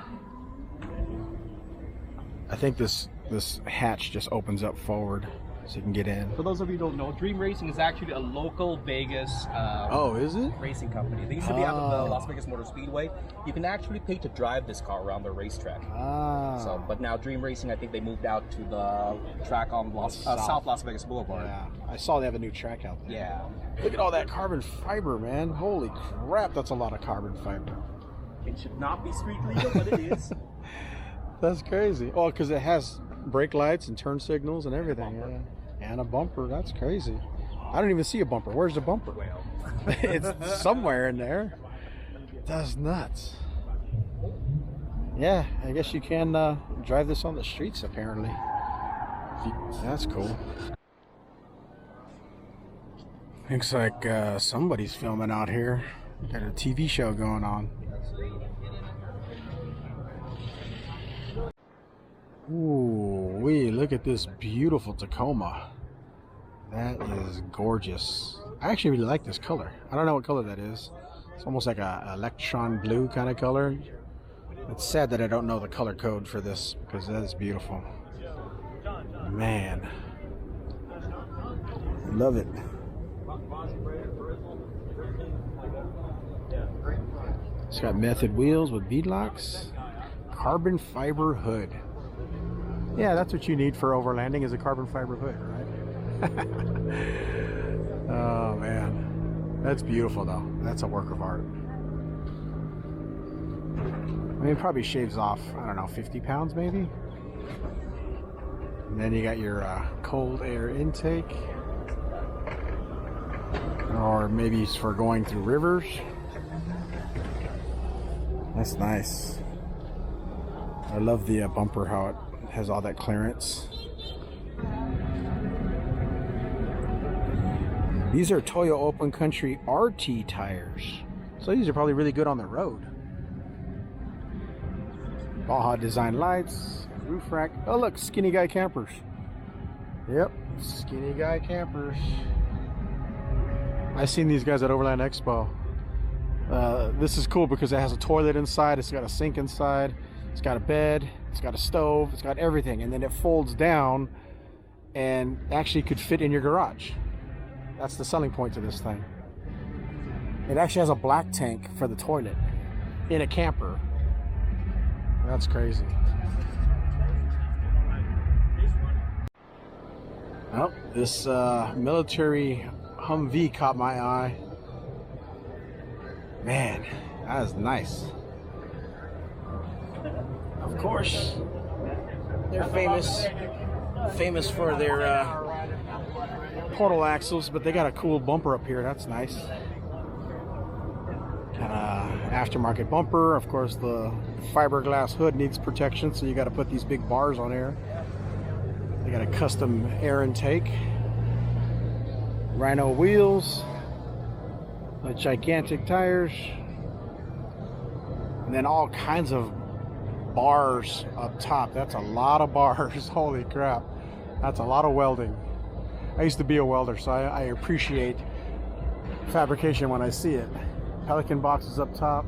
I think this hatch just opens up forward so you can get in. For those of you who don't know, Dream Racing is actually a local Vegas oh, is it? Racing company. They used to be out of the Las Vegas Motor Speedway. You can actually pay to drive this car around the racetrack. So, but now Dream Racing, I think they moved out to the track on South Las Vegas Boulevard. Yeah, I saw they have a new track out there. Yeah. Look at all that carbon fiber, man. Holy crap, that's a lot of carbon fiber. It should not be street legal, but it is. That's crazy. Oh, because it has brake lights and turn signals and everything. Yeah. And a bumper. That's crazy. I don't even see a bumper. Where's the bumper? Well. It's somewhere in there. That's nuts. Yeah, I guess you can drive this on the streets, apparently. That's cool. Looks like somebody's filming out here. Got a TV show going on. Ooh, look at this beautiful Tacoma. That is gorgeous. I actually really like this color. I don't know what color that is. It's almost like a electron blue kind of color. It's sad that I don't know the color code for this because that is beautiful. Man, love it. It's got method wheels with bead locks, carbon fiber hood. Yeah, that's what you need for overlanding, is a carbon fiber hood, right? Oh man, that's beautiful though. That's a work of art. I mean, it probably shaves off, I don't know, 50 pounds maybe. And then you got your cold air intake, or maybe it's for going through rivers. That's nice. I love the bumper, how it has all that clearance. These are Toyo Open Country RT tires, so these are probably really good on the road. Baja design lights, roof rack. Oh look, skinny guy campers. Yep, skinny guy campers. I've seen these guys at Overland Expo. This is cool because it has a toilet inside, it's got a sink inside, it's got a bed, it's got a stove, it's got everything, and then it folds down and actually could fit in your garage. That's the selling point to this thing. It actually has a black tank for the toilet in a camper. That's crazy. Oh, this military Humvee caught my eye. Man, that is nice. Of course, they're famous for their portal axles, but they got a cool bumper up here. That's nice. Kind of aftermarket bumper. Of course, the fiberglass hood needs protection, so you got to put these big bars on there. They got a custom air intake. Rhino wheels. Gigantic tires. And then all kinds of bars up top. That's a lot of bars. Holy crap. That's a lot of welding. I used to be a welder, so I appreciate fabrication when I see it. Pelican boxes up top.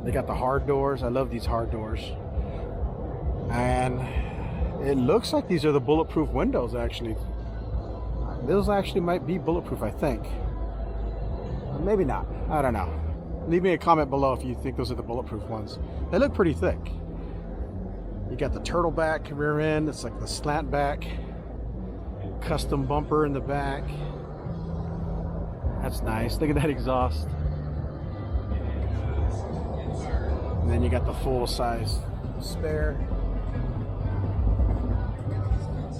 They got the hard doors. I love these hard doors. And It looks like these are the bulletproof windows, actually. Those actually might be bulletproof, I think. Maybe not. I don't know. Leave me a comment below if you think those are the bulletproof ones. They look pretty thick. You got the turtle back rear end. It's like the slant back. Custom bumper in the back. That's nice. Look at that exhaust. And then you got the full size spare.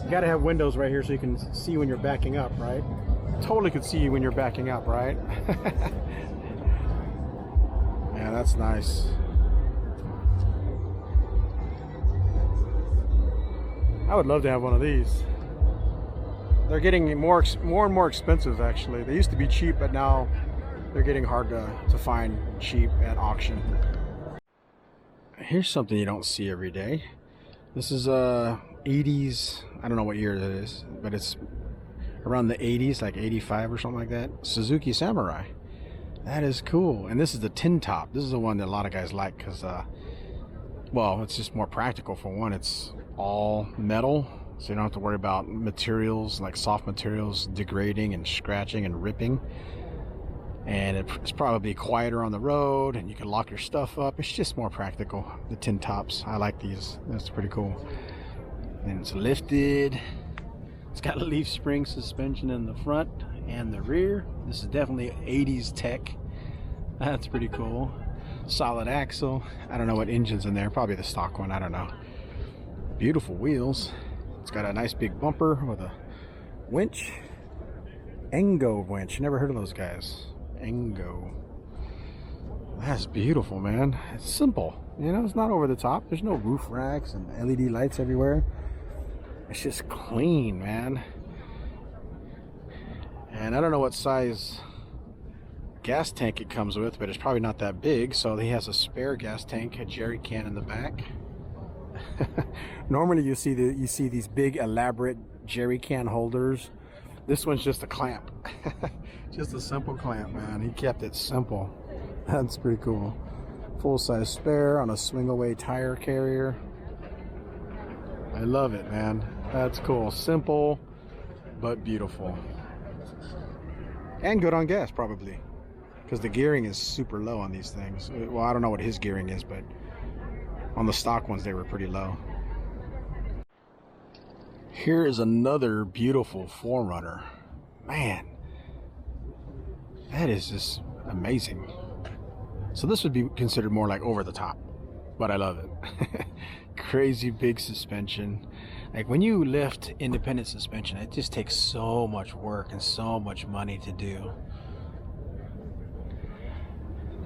You gotta have windows right here so you can see when you're backing up, right? Totally could see you when you're backing up, right? Yeah, that's nice. I would love to have one of these. They're getting more and more expensive, actually. They used to be cheap, but now they're getting hard to find cheap at auction. Here's something you don't see every day. This is 80s, I don't know what year it is, but it's around the 80s, like 85 or something like that. Suzuki Samurai. That is cool. And this is the tin top. This is the one that a lot of guys like because, well, it's just more practical. For one, it's all metal, so you don't have to worry about materials, like soft materials, degrading and scratching and ripping. And it's probably quieter on the road, and you can lock your stuff up. It's just more practical. The tin tops, I like these. That's pretty cool. And it's lifted. It's got a leaf spring suspension in the front and the rear. This is definitely 80s tech. That's pretty cool. Solid axle. I don't know what engine's in there. Probably the stock one. I don't know. Beautiful wheels. It's got a nice big bumper with a winch. Engo winch. Never heard of those guys. Engo. That's beautiful, man. It's simple. You know, it's not over the top. There's no roof racks and LED lights everywhere. It's just clean, man. And I don't know what size gas tank it comes with, but it's probably not that big. So he has a spare gas tank, a jerry can in the back. Normally you see these big elaborate jerry can holders. This one's just a clamp. Just a simple clamp, man. He kept it simple. That's pretty cool. Full-size spare on a swing-away tire carrier. I love it, man. That's cool. Simple, but beautiful. And good on gas, probably. Because the gearing is super low on these things. Well, I don't know what his gearing is, but on the stock ones, they were pretty low. Here is another beautiful 4Runner. Man, that is just amazing. So this would be considered more like over the top, but I love it. Crazy big suspension. Like when you lift independent suspension, it just takes so much work and so much money to do.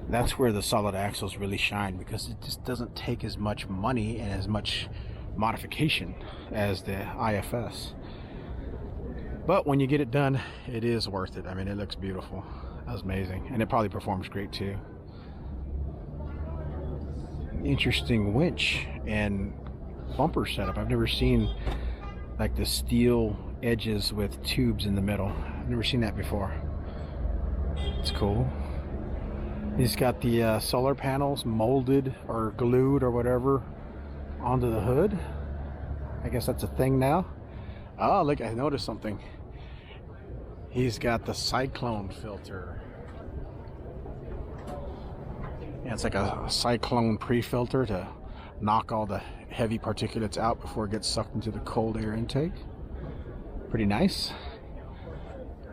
That's where the solid axles really shine, because it just doesn't take as much money and as much modification as the IFS. But when you get it done, it is worth it. I mean, it looks beautiful. That's amazing. And it probably performs great too. Interesting winch and bumper setup. I've never seen like the steel edges with tubes in the middle. I've never seen that before. It's cool. He's got the solar panels molded or glued or whatever onto the hood. I guess that's a thing now. Oh, look, I noticed something. He's got the cyclone filter. Yeah, it's like a cyclone pre-filter to knock all the heavy particulates out before it gets sucked into the cold air intake. Pretty nice.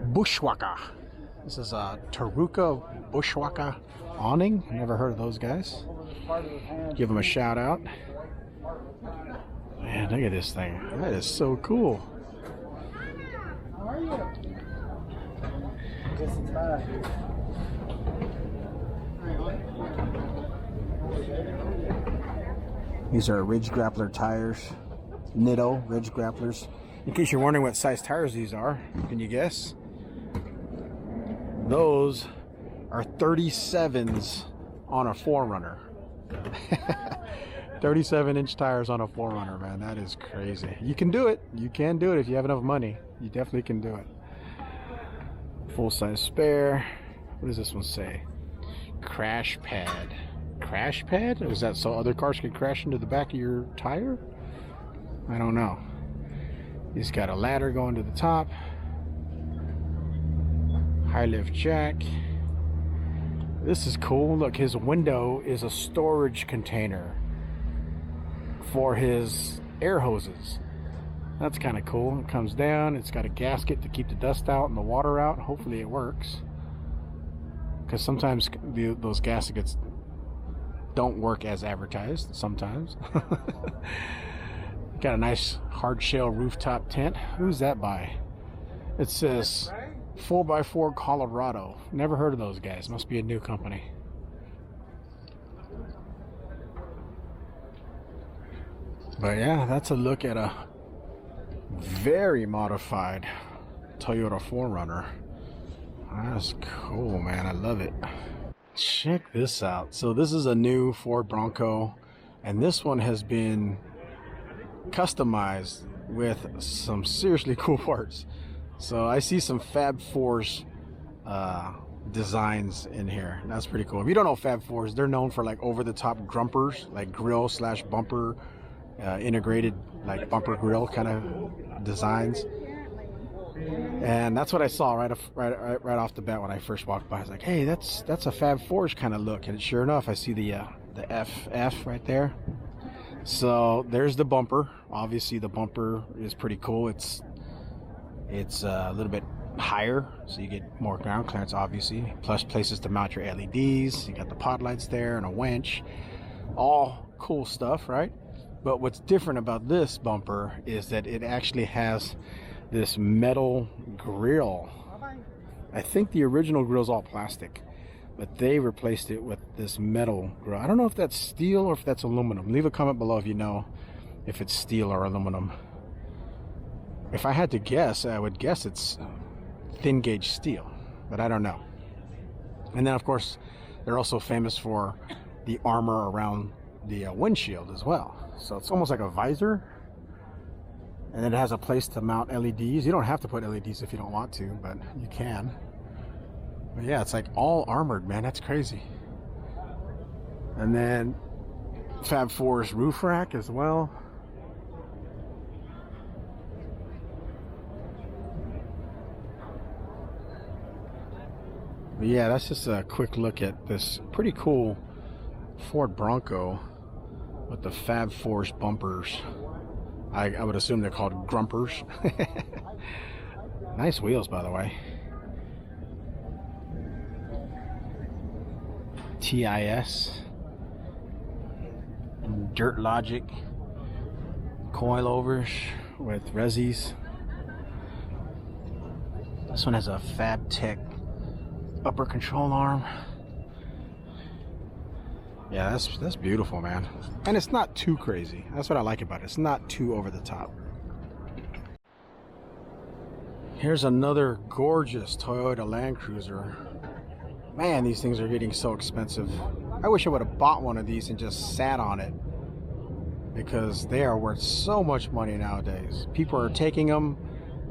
Bushwhacker. This is a Taruka Bushwhacker awning. Never heard of those guys. Give them a shout out. Man, look at this thing. That is so cool. How are you? These are Ridge Grappler tires. Nitto Ridge Grapplers. In case you're wondering what size tires these are, can you guess? Those are 37s on a 4Runner. 37-inch tires on a 4Runner, man. That is crazy. You can do it. You can do it if you have enough money. You definitely can do it. Full-size spare. What does this one say? Crash pad. Crash pad? Is that so other cars can crash into the back of your tire? I don't know. He's got a ladder going to the top. High lift jack. This is cool. Look, his window is a storage container for his air hoses. That's kind of cool. It comes down. It's got a gasket to keep the dust out and the water out. Hopefully it works. Because sometimes those gaskets don't work as advertised. Sometimes. Got a nice hard shell rooftop tent. Who's that by? It says 4x4 Colorado. Never heard of those guys. Must be a new company. But yeah, that's a look at a very modified Toyota 4Runner. That's cool, man. I love it. Check this out. So this is a new Ford Bronco, and this one has been customized with some seriously cool parts. So I see some Fab Fours designs in here. That's pretty cool. If you don't know Fab Fours, they're known for like over-the-top grumpers, like grill slash bumper, integrated like bumper grill kind of designs. And that's what I saw right off the bat when I first walked by. I was like, hey, that's a Fab Fours kind of look. And sure enough, I see the FF right there. So there's the bumper. Obviously the bumper is pretty cool. It's a little bit higher, so you get more ground clearance, obviously. Plus places to mount your LEDs. You got the pod lights there and a winch. All cool stuff, right? But what's different about this bumper is that it actually has this metal grill. I think the original grill is all plastic, but they replaced it with this metal grill. I don't know if that's steel or if that's aluminum. Leave a comment below if you know if it's steel or aluminum. If I had to guess, I would guess it's thin gauge steel, but I don't know. And then of course, they're also famous for the armor around the windshield as well. So it's almost like a visor, and it has a place to mount LEDs. You don't have to put LEDs if you don't want to, but you can. But yeah, it's like all armored, man. That's crazy. And then Fab Four's roof rack as well. But yeah, that's just a quick look at this pretty cool Ford Bronco with the Fab Fours bumpers. I would assume they're called grumpers. Nice wheels, by the way. TIS. Dirt Logic. Coilovers with resis. This one has a Fab Tech upper control arm. Yeah, that's beautiful, man. And it's not too crazy. That's what I like about it. It's not too over the top. Here's another gorgeous Toyota Land Cruiser. Man, these things are getting so expensive. I wish I would have bought one of these and just sat on it, because they are worth so much money nowadays. People are taking them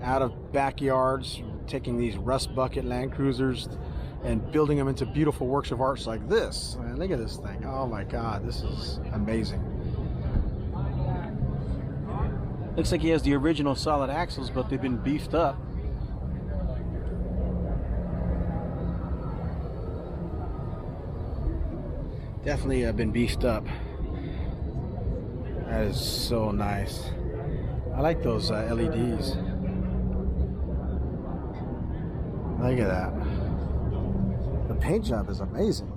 out of backyards, taking these rust bucket Land Cruisers and building them into beautiful works of art like this. Man, look at this thing. Oh my God, this is amazing. Looks like he has the original solid axles, but they've been beefed up. Definitely have been beefed up. That is so nice. I like those LEDs. Look at that. The paint job is amazing.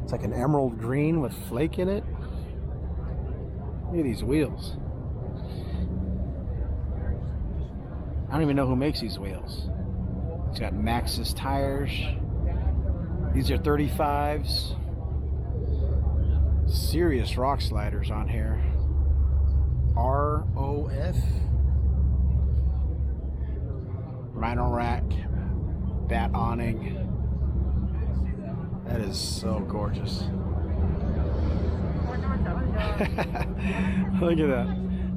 It's like an emerald green with flake in it. Look at these wheels. I don't even know who makes these wheels. It's got Maxxis tires. These are 35s. Serious rock sliders on here. ROF. Rhino rack. Bat awning. That is so gorgeous. Look at that.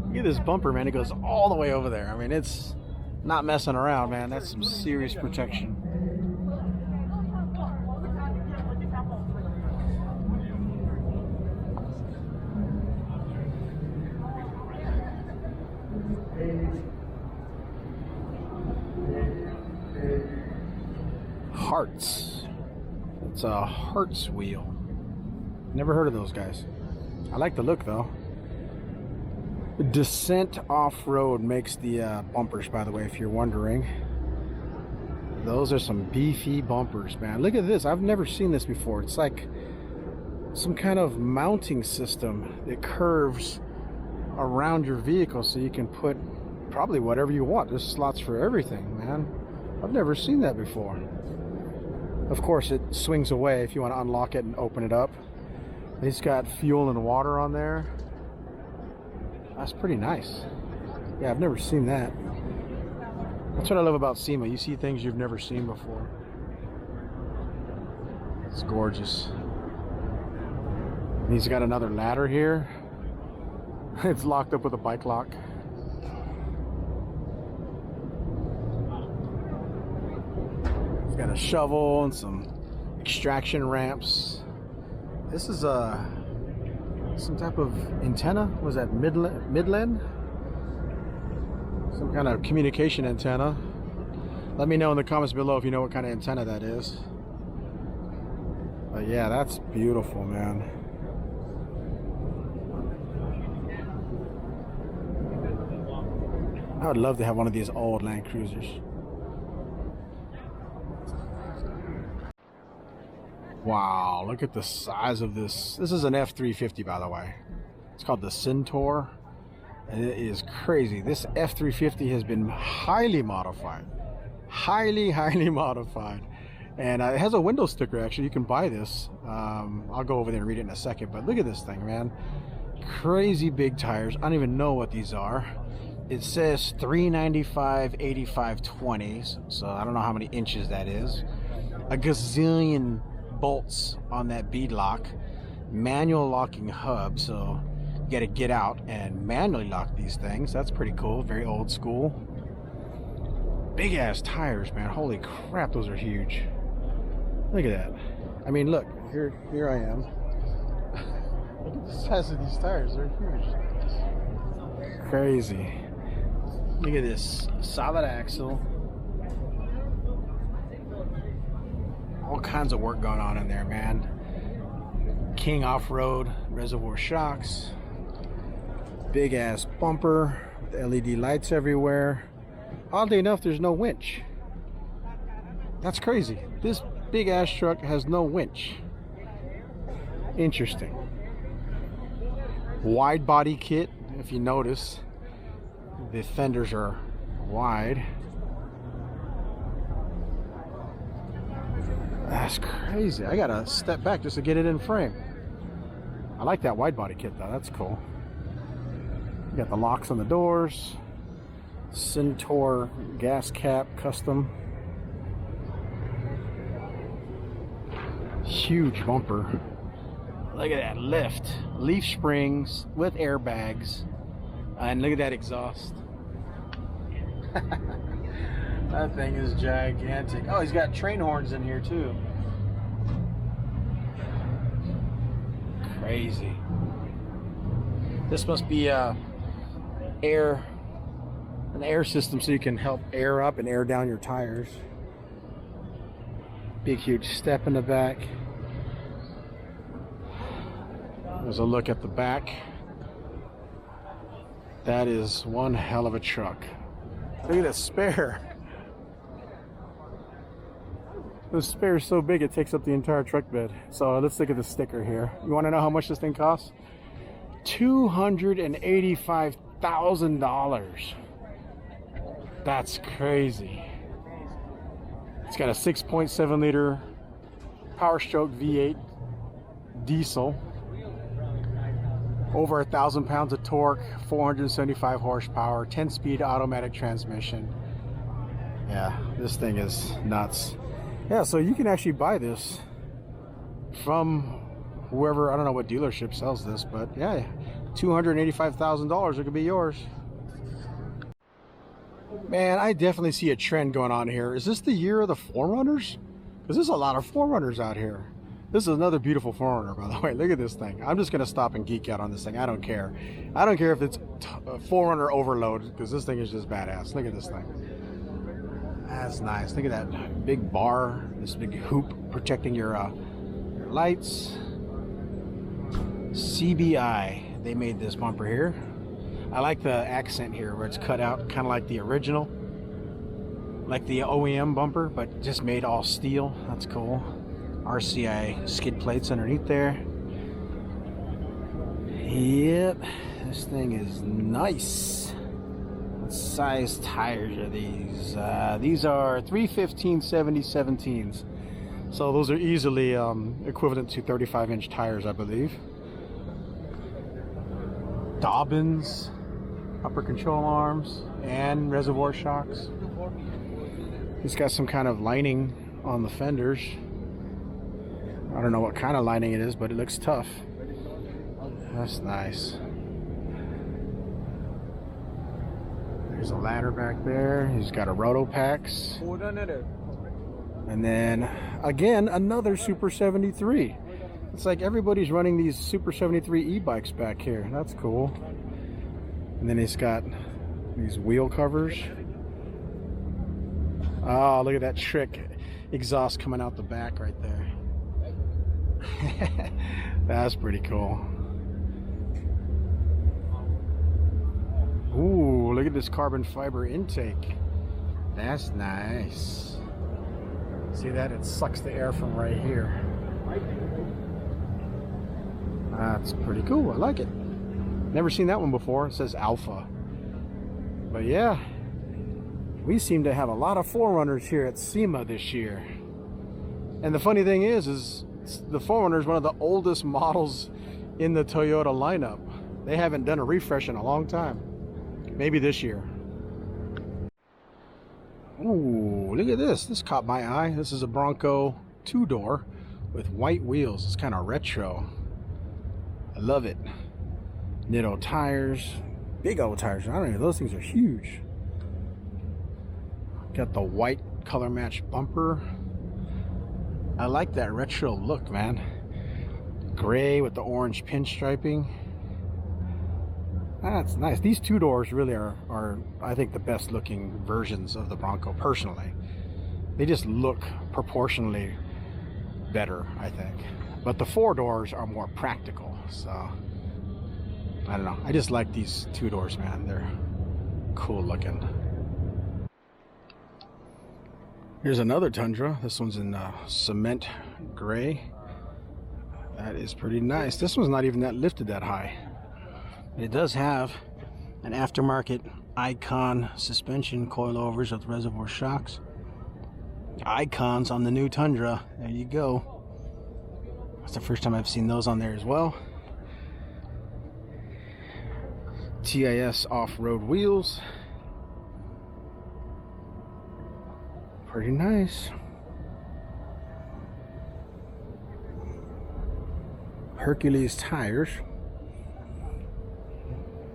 Look at this bumper, man. It goes all the way over there. I mean, it's not messing around, man. That's some serious protection. Hearts. It's a Hearts wheel. Never heard of those guys. I like the look though. Descent Off-Road makes the bumpers, by the way, if you're wondering. Those are some beefy bumpers, man. Look at this. I've never seen this before. It's like some kind of mounting system that curves around your vehicle so you can put probably whatever you want. There's slots for everything, man. I've never seen that before. Of course, it swings away if you want to unlock it and open it up. It's got fuel and water on there. That's pretty nice. Yeah, I've never seen that. That's what I love about SEMA. You see things you've never seen before. It's gorgeous. And he's got another ladder here. It's locked up with a bike lock. He's got a shovel and some extraction ramps. This is some type of antenna. Was that Midland? Some kind of communication antenna. Let me know in the comments below if you know what kind of antenna that is. But yeah, that's beautiful, man. I would love to have one of these old Land Cruisers. Wow, look at the size of this. This is an F-350, by the way. It's called the Centaur. And it is crazy. This F-350 has been highly modified. Highly modified. And it has a window sticker, actually. You can buy this. I'll go over there and read it in a second. But look at this thing, man. Crazy big tires. I don't even know what these are. It says 395 85 20s. So I don't know how many inches that is. A gazillion bolts on that bead lock. Manual locking hub. So you got to get out and manually lock these things. That's pretty cool. Very old school. Big ass tires, man. Holy crap, those are huge. Look at that. I mean, look, here I am. Look at the size of these tires. They're huge. Crazy. Look at this. Solid axle. All kinds of work going on in there, man. King Off-Road reservoir shocks. Big ass bumper with LED lights everywhere. Oddly enough, there's no winch. That's crazy. This big ass truck has no winch. Interesting. Wide body kit. If you notice, the fenders are wide. That's crazy. I gotta step back just to get it in frame. I like that wide body kit though. That's cool. You got the locks on the doors. Centaur gas cap custom. Huge bumper. Look at that lift. Leaf springs with airbags. And look at that exhaust. That thing is gigantic. Oh, he's got train horns in here too. Crazy. This must be an air system so you can help air up and air down your tires. Big huge step in the back. There's a look at the back. That is one hell of a truck. Look at that spare. The spare is so big it takes up the entire truck bed. So let's look at the sticker here. You want to know how much this thing costs? $285,000. That's crazy. It's got a 6.7 liter Power Stroke V8 diesel. Over 1,000 pounds of torque, 475 horsepower, 10-speed automatic transmission. Yeah, this thing is nuts. Yeah, so you can actually buy this from whoever, I don't know what dealership sells this, but yeah, $285,000, it could be yours. Man, I definitely see a trend going on here. Is this the year of the 4Runners? Because there's a lot of 4Runners out here. This is another beautiful 4Runner, by the way. Look at this thing. I'm just going to stop and geek out on this thing. I don't care. I don't care if it's a 4Runner overload, because this thing is just badass. Look at this thing. That's nice. Look at that big bar, this big hoop protecting your lights. CBI, they made this bumper here. I like the accent here where it's cut out, kind of like the original, like the OEM bumper, but just made all steel. That's cool. RCI skid plates underneath there. Yep, this thing is nice. What size tires are these? These are 315/70/17s. So those are easily equivalent to 35-inch tires, I believe. Dobbins, upper control arms, and reservoir shocks. It's got some kind of lining on the fenders. I don't know what kind of lining it is, but it looks tough. That's nice. There's a ladder back there. He's got a Rotopax. And then again, another Super 73. It's like everybody's running these Super 73 e-bikes back here. That's cool. And then he's got these wheel covers. Oh, look at that trick exhaust coming out the back right there. That's pretty cool. Ooh, look at this carbon fiber intake. That's nice. See that? It sucks the air from right here. That's pretty cool. I like it. Never seen that one before. It says Alpha. But yeah, we seem to have a lot of 4Runners here at SEMA this year. And the funny thing is the 4Runner is one of the oldest models in the Toyota lineup. They haven't done a refresh in a long time. Maybe this year. Ooh, look at this. This caught my eye. This is a Bronco 2-door with white wheels. It's kind of retro. I love it. Nitto tires. Big old tires. I don't know. Those things are huge. Got the white color matched bumper. I like that retro look, man. Gray with the orange pinstriping. That's nice. These 2-doors really are I think the best looking versions of the Bronco personally. They just look proportionally better, I think. But the 4-doors are more practical, so I don't know. I just like these 2-doors, man. They're cool looking. Here's another Tundra. This one's in cement gray. That is pretty nice. This one's not even that lifted that high. It does have an aftermarket Icon suspension coilovers with reservoir shocks. Icons on the new Tundra. There you go. That's the first time I've seen those on there as well. TIS off-road wheels. Pretty nice. Hercules tires.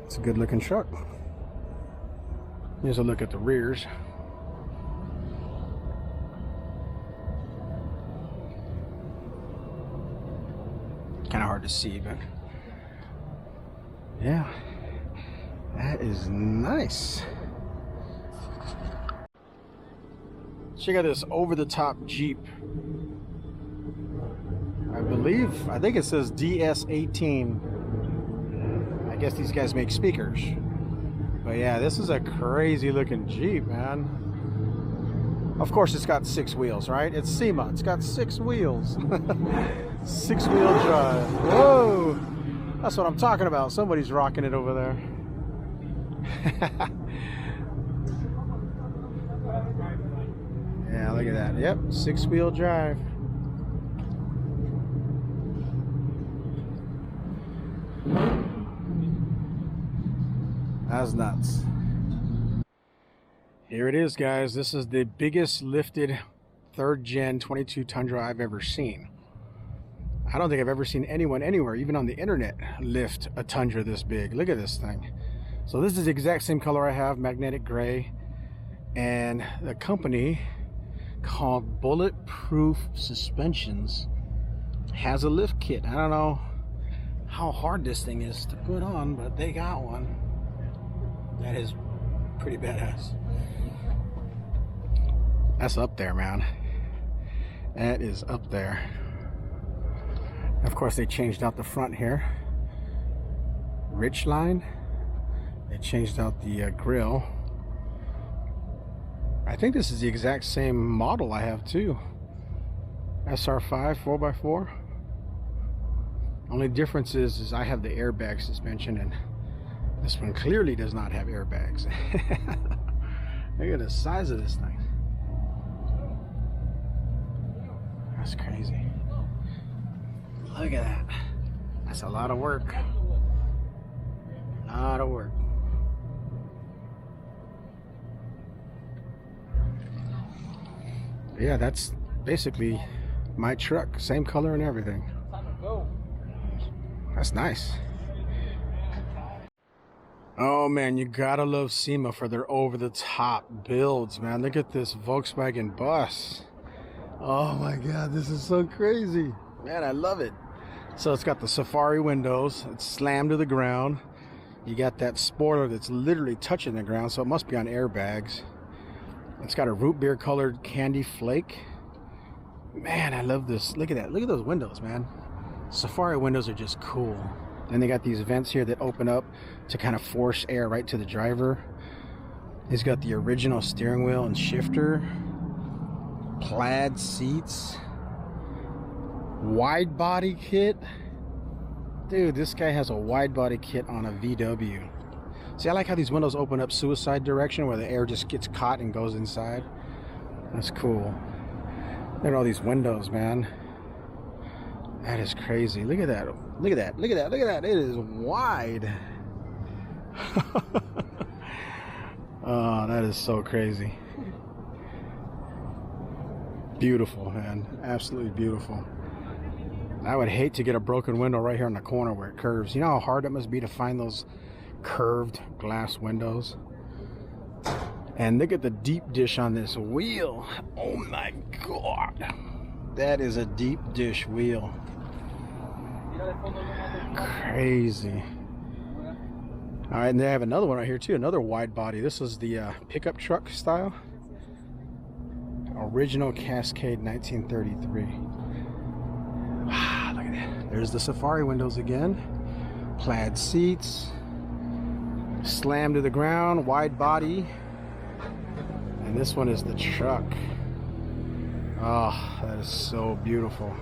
It's a good looking truck. Here's a look at the rears. Kind of hard to see, but yeah, that is nice. Check out this over-the-top Jeep. I think it says DS18. I guess these guys make speakers. But yeah, this is a crazy looking Jeep, man. Of course it's got 6 wheels, right? It's SEMA. It's got 6 wheels. 6-wheel drive. Whoa! That's what I'm talking about. Somebody's rocking it over there. Yeah, look at that. Yep, 6-wheel drive. That's nuts. Here it is, guys. This is the biggest lifted 3rd gen 22 Tundra I've ever seen. I don't think I've ever seen anyone anywhere, even on the internet, lift a Tundra this big. Look at this thing. So this is the exact same color I have, magnetic gray. And the company called Bulletproof Suspensions has a lift kit. I don't know how hard this thing is to put on, but they got one. That is pretty badass. That's up there, man. That is up there. Of course, they changed out the front here. Rich line. They changed out the grill. I think this is the exact same model I have too. SR5 4x4. Only difference is I have the airbag suspension, and this one clearly does not have airbags. Look at the size of this thing. That's crazy. Look at that. That's a lot of work. A lot of work. Yeah, that's basically my truck. Same color and everything. That's nice. Oh man, you gotta love SEMA for their over-the-top builds, man. Look at this Volkswagen bus. Oh my god, this is so crazy. Man, I love it. So it's got the safari windows. It's slammed to the ground. You got that spoiler that's literally touching the ground, so it must be on airbags. It's got a root beer colored candy flake. Man, I love this. Look at that. Look at those windows, man. Safari windows are just cool. And they got these vents here that open up to kind of force air right to the driver. He's got the original steering wheel and shifter. Plaid seats. Wide body kit. Dude, this guy has a wide body kit on a VW. See, I like how these windows open up suicide direction where the air just gets caught and goes inside. That's cool. Look at all these windows, man. That is crazy. Look at that. Look at that. Look at that. Look at that. It is wide. Oh, that is so crazy. Beautiful, man. Absolutely beautiful. I would hate to get a broken window right here in the corner where it curves. You know how hard it must be to find those curved glass windows? And look at the deep dish on this wheel. Oh my god. That is a deep dish wheel. Crazy. All right, and they have another one right here too, another wide body. This is the pickup truck style. Original Cascade 1933. Wow, look at that. There's the safari windows again. Plaid seats. Slammed to the ground, wide body. And this one is the truck. Oh, that is so beautiful.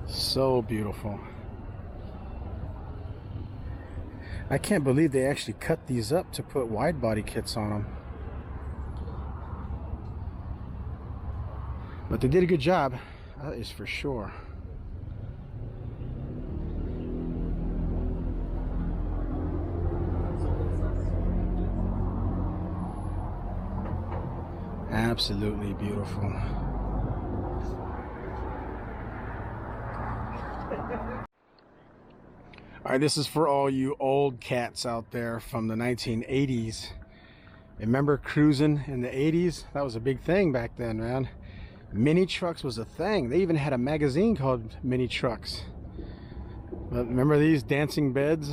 So beautiful. I can't believe they actually cut these up to put wide body kits on them. But they did a good job, that is for sure. Absolutely beautiful. All right, this is for all you old cats out there from the 1980s. Remember cruising in the 80s? That was a big thing back then, man. Mini trucks was a thing. They even had a magazine called Mini Trucks. But remember these dancing beds?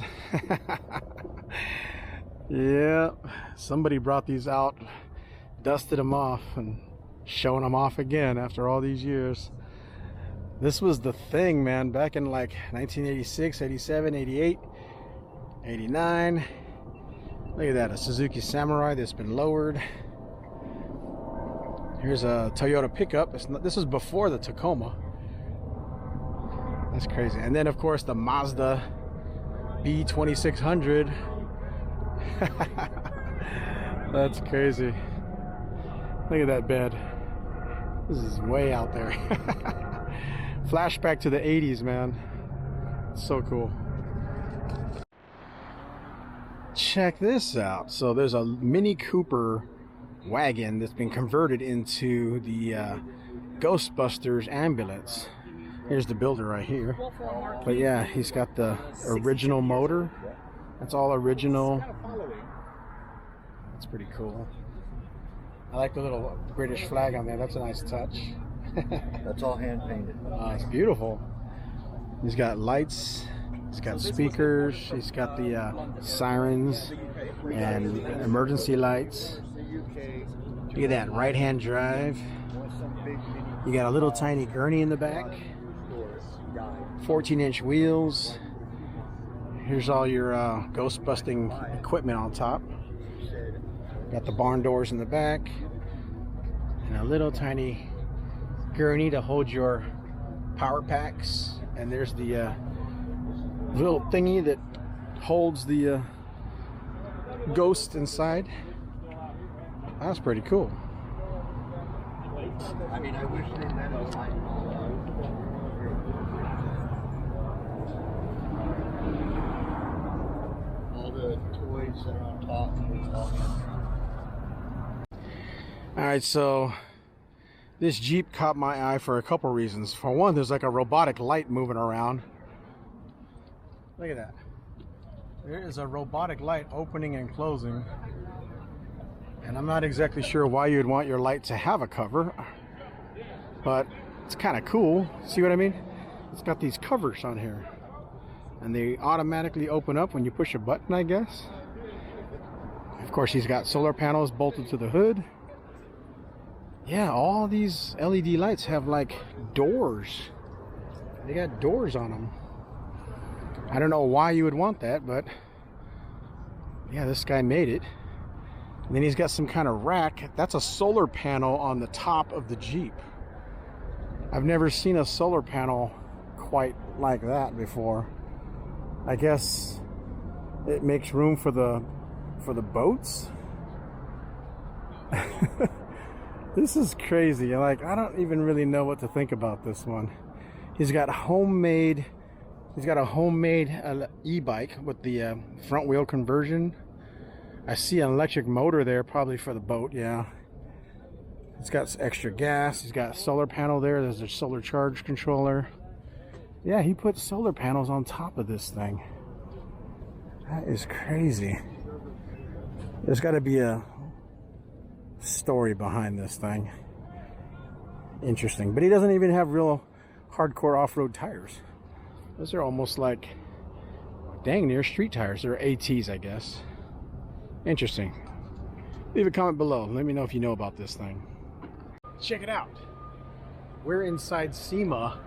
Yeah, somebody brought these out, dusted them off, and showing them off again after all these years. This was the thing, man, back in like 1986, 87, 88, 89. Look at that, a Suzuki Samurai that's been lowered. Here's a Toyota pickup. This is before the Tacoma. That's crazy. And then, of course, the Mazda B2600. That's crazy. Look at that bed. This is way out there. Flashback to the 80s, man. So cool. Check this out. So there's a Mini Cooper wagon that's been converted into the Ghostbusters ambulance. Here's the builder right here. But yeah, he's got the original motor. That's all original. That's pretty cool. I like the little British flag on there. That's a nice touch. That's all hand painted. It's beautiful. He's got lights. He's got speakers. He's got the sirens and emergency lights. Look at that right-hand drive. You got a little tiny gurney in the back. 14-inch wheels. Here's all your ghost busting equipment on top. Got the barn doors in the back. And a little tiny gurney to hold your power packs. And there's the little thingy that holds the ghost inside. That's pretty cool. I mean, I wish they let us like all the toys that are on top. All right, so this Jeep caught my eye for a couple reasons. For one, there's like a robotic light moving around. Look at that. There is a robotic light opening and closing. And I'm not exactly sure why you'd want your light to have a cover, but it's kind of cool. See what I mean? It's got these covers on here, and they automatically open up when you push a button, I guess. Of course, he's got solar panels bolted to the hood. Yeah, all these LED lights have like doors. They got doors on them. I don't know why you would want that, but yeah, this guy made it. And then he's got some kind of rack. That's a solar panel on the top of the Jeep. I've never seen a solar panel quite like that before. I guess it makes room for the boats. This is crazy. Like, I don't even really know what to think about this one. He's got a homemade e-bike with the front wheel conversion. I see an electric motor there, probably for the boat, yeah. It's got extra gas. He's got a solar panel there. There's a solar charge controller. Yeah, he put solar panels on top of this thing. That is crazy. There's got to be a story behind this thing. Interesting. But he doesn't even have real hardcore off-road tires. Those are almost like dang near street tires. They're ATs, I guess. Interesting. Leave a comment below. Let me know if you know about this thing. Check it out. We're inside SEMA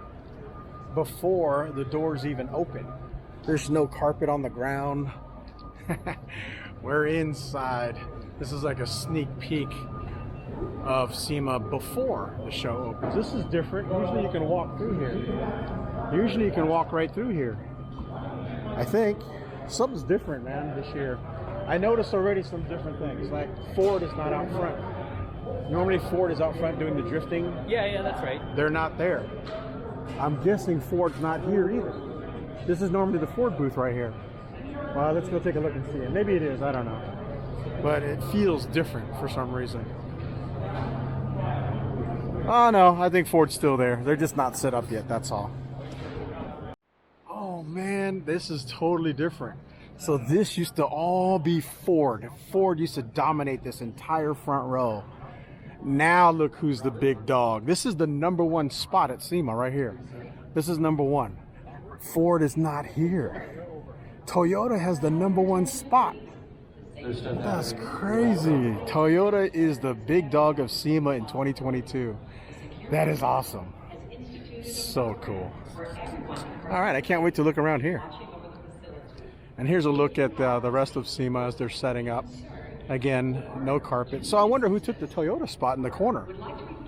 before the doors even open. There's no carpet on the ground. We're inside. This is like a sneak peek of SEMA before the show opens. This is different. Usually you can walk through here. Usually you can walk right through here. I think something's different, man, this year. I noticed already some different things, like Ford is not out front. Normally Ford is out front doing the drifting. Yeah, that's right. They're not there. I'm guessing Ford's not here either. This is normally the Ford booth right here. Well, let's go take a look and see it. Maybe it is, I don't know. But it feels different for some reason. Oh no, I think Ford's still there. They're just not set up yet, that's all. Oh man, this is totally different. So this used to all be Ford. Ford used to dominate this entire front row. Now look who's the big dog. This is the #1 spot at SEMA right here. This is #1. Ford is not here. Toyota has the #1 spot. That's crazy. Toyota is the big dog of SEMA in 2022. That is awesome. So cool. All right, I can't wait to look around here. And here's a look at the rest of SEMA as they're setting up. Again, no carpet. So I wonder who took the Toyota spot in the corner.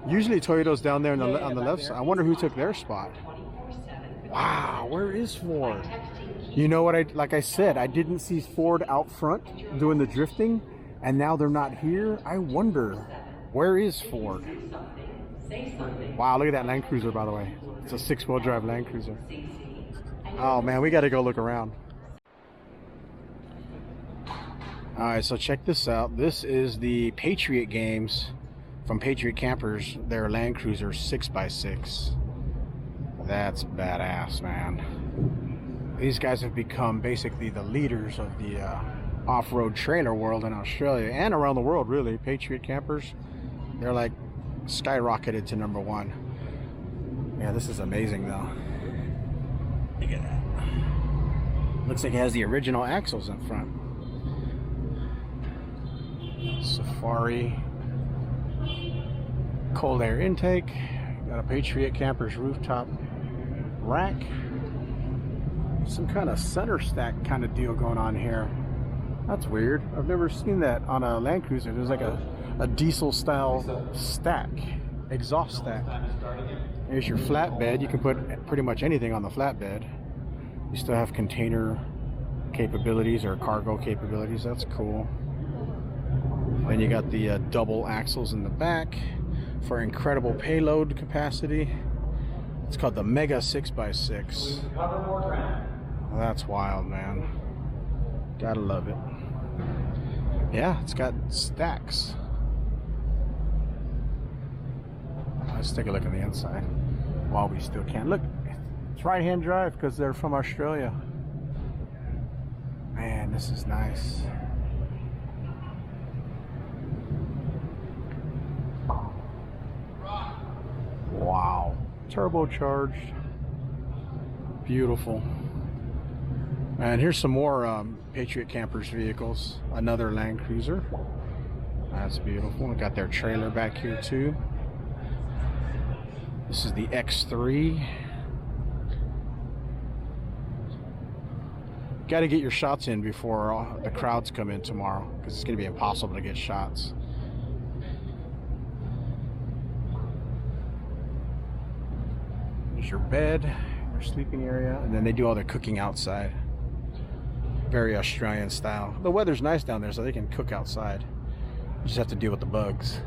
Usually Toyota's down there on the left side. I wonder who took their spot. Wow, where is Ford? You know what, like I said, I didn't see Ford out front doing the drifting, and now they're not here. I wonder, where is Ford? Wow, look at that Land Cruiser, by the way. It's a 6-wheel drive Land Cruiser. Oh man, we got to go look around. All right, so check this out. This is the Patriot games from Patriot Campers, their Land Cruiser 6x6. That's badass, man. These guys have become basically the leaders of the off-road trailer world in Australia and around the world, really. Patriot Campers, they're like skyrocketed to #1. Yeah, this is amazing though. Look at that. Looks like it has the original axles in front. Safari. Cold air intake. Got a Patriot Camper's rooftop rack. Some kind of center stack kind of deal going on here. That's weird. I've never seen that on a Land Cruiser. There's like a diesel style stack, exhaust stack. Here's your flatbed. You can put pretty much anything on the flatbed. You still have container capabilities or cargo capabilities. That's cool. Then you got the double axles in the back for incredible payload capacity. It's called the Mega 6x6. Well, that's wild, man. Gotta love it. Yeah, it's got stacks. Let's take a look at the inside while we still can. Look, it's right-hand drive because they're from Australia. Man, this is nice. Wow, turbocharged. Beautiful. And here's some more Patriot Campers vehicles. Another Land Cruiser. That's beautiful. We got their trailer back here too. This is the X3. Got to get your shots in before the crowds come in tomorrow, because it's going to be impossible to get shots. There's your bed, your sleeping area, and then they do all their cooking outside. Very Australian style. The weather's nice down there, so they can cook outside. You just have to deal with the bugs.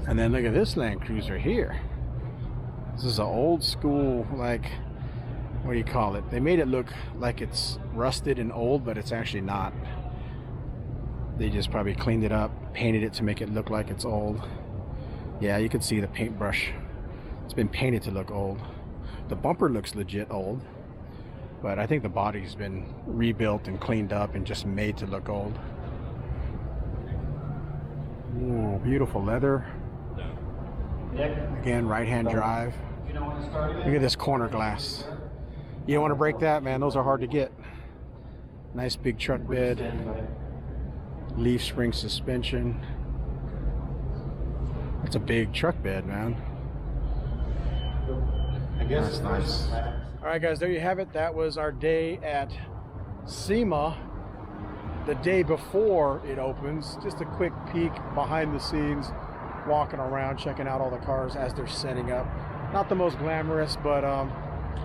And then look at this Land Cruiser here. This is an old school, like, what do you call it? They made it look like it's rusted and old, but it's actually not. They just probably cleaned it up, painted it to make it look like it's old. Yeah, you can see the paintbrush. It's been painted to look old. The bumper looks legit old, but I think the body's been rebuilt and cleaned up and just made to look old. Ooh, beautiful leather. Again, right-hand drive. Look at this corner glass. You don't want to break that, man. Those are hard to get. Nice big truck bed. Leaf spring suspension. That's a big truck bed, man. That's nice. All right, guys, there you have it. That was our day at SEMA. The day before it opens. Just a quick peek behind the scenes, walking around, checking out all the cars as they're setting up. Not the most glamorous, but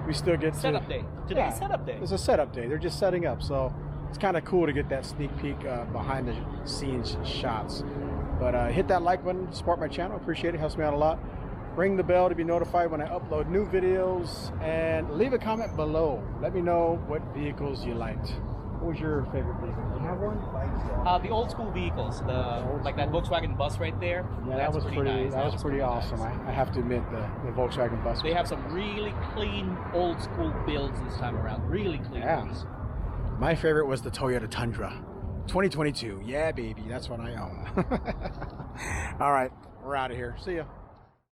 we still get setup day. Today's setup day. It's a setup day. They're just setting up, so it's kind of cool to get that sneak peek behind the scenes shots. But hit that like button, support my channel. Appreciate it. Helps me out a lot. Ring the bell to be notified when I upload new videos, and leave a comment below. Let me know what vehicles you liked. What was your favorite vehicle? Do you have one? The old school vehicles, like that Volkswagen bus right there. Yeah, that was pretty nice. That was pretty awesome. Nice. I have to admit, the Volkswagen bus. They have some really clean old school builds this time around. Really clean. Yeah. Ones. My favorite was the Toyota Tundra, 2022. Yeah, baby, that's what I own. All right, we're out of here. See ya.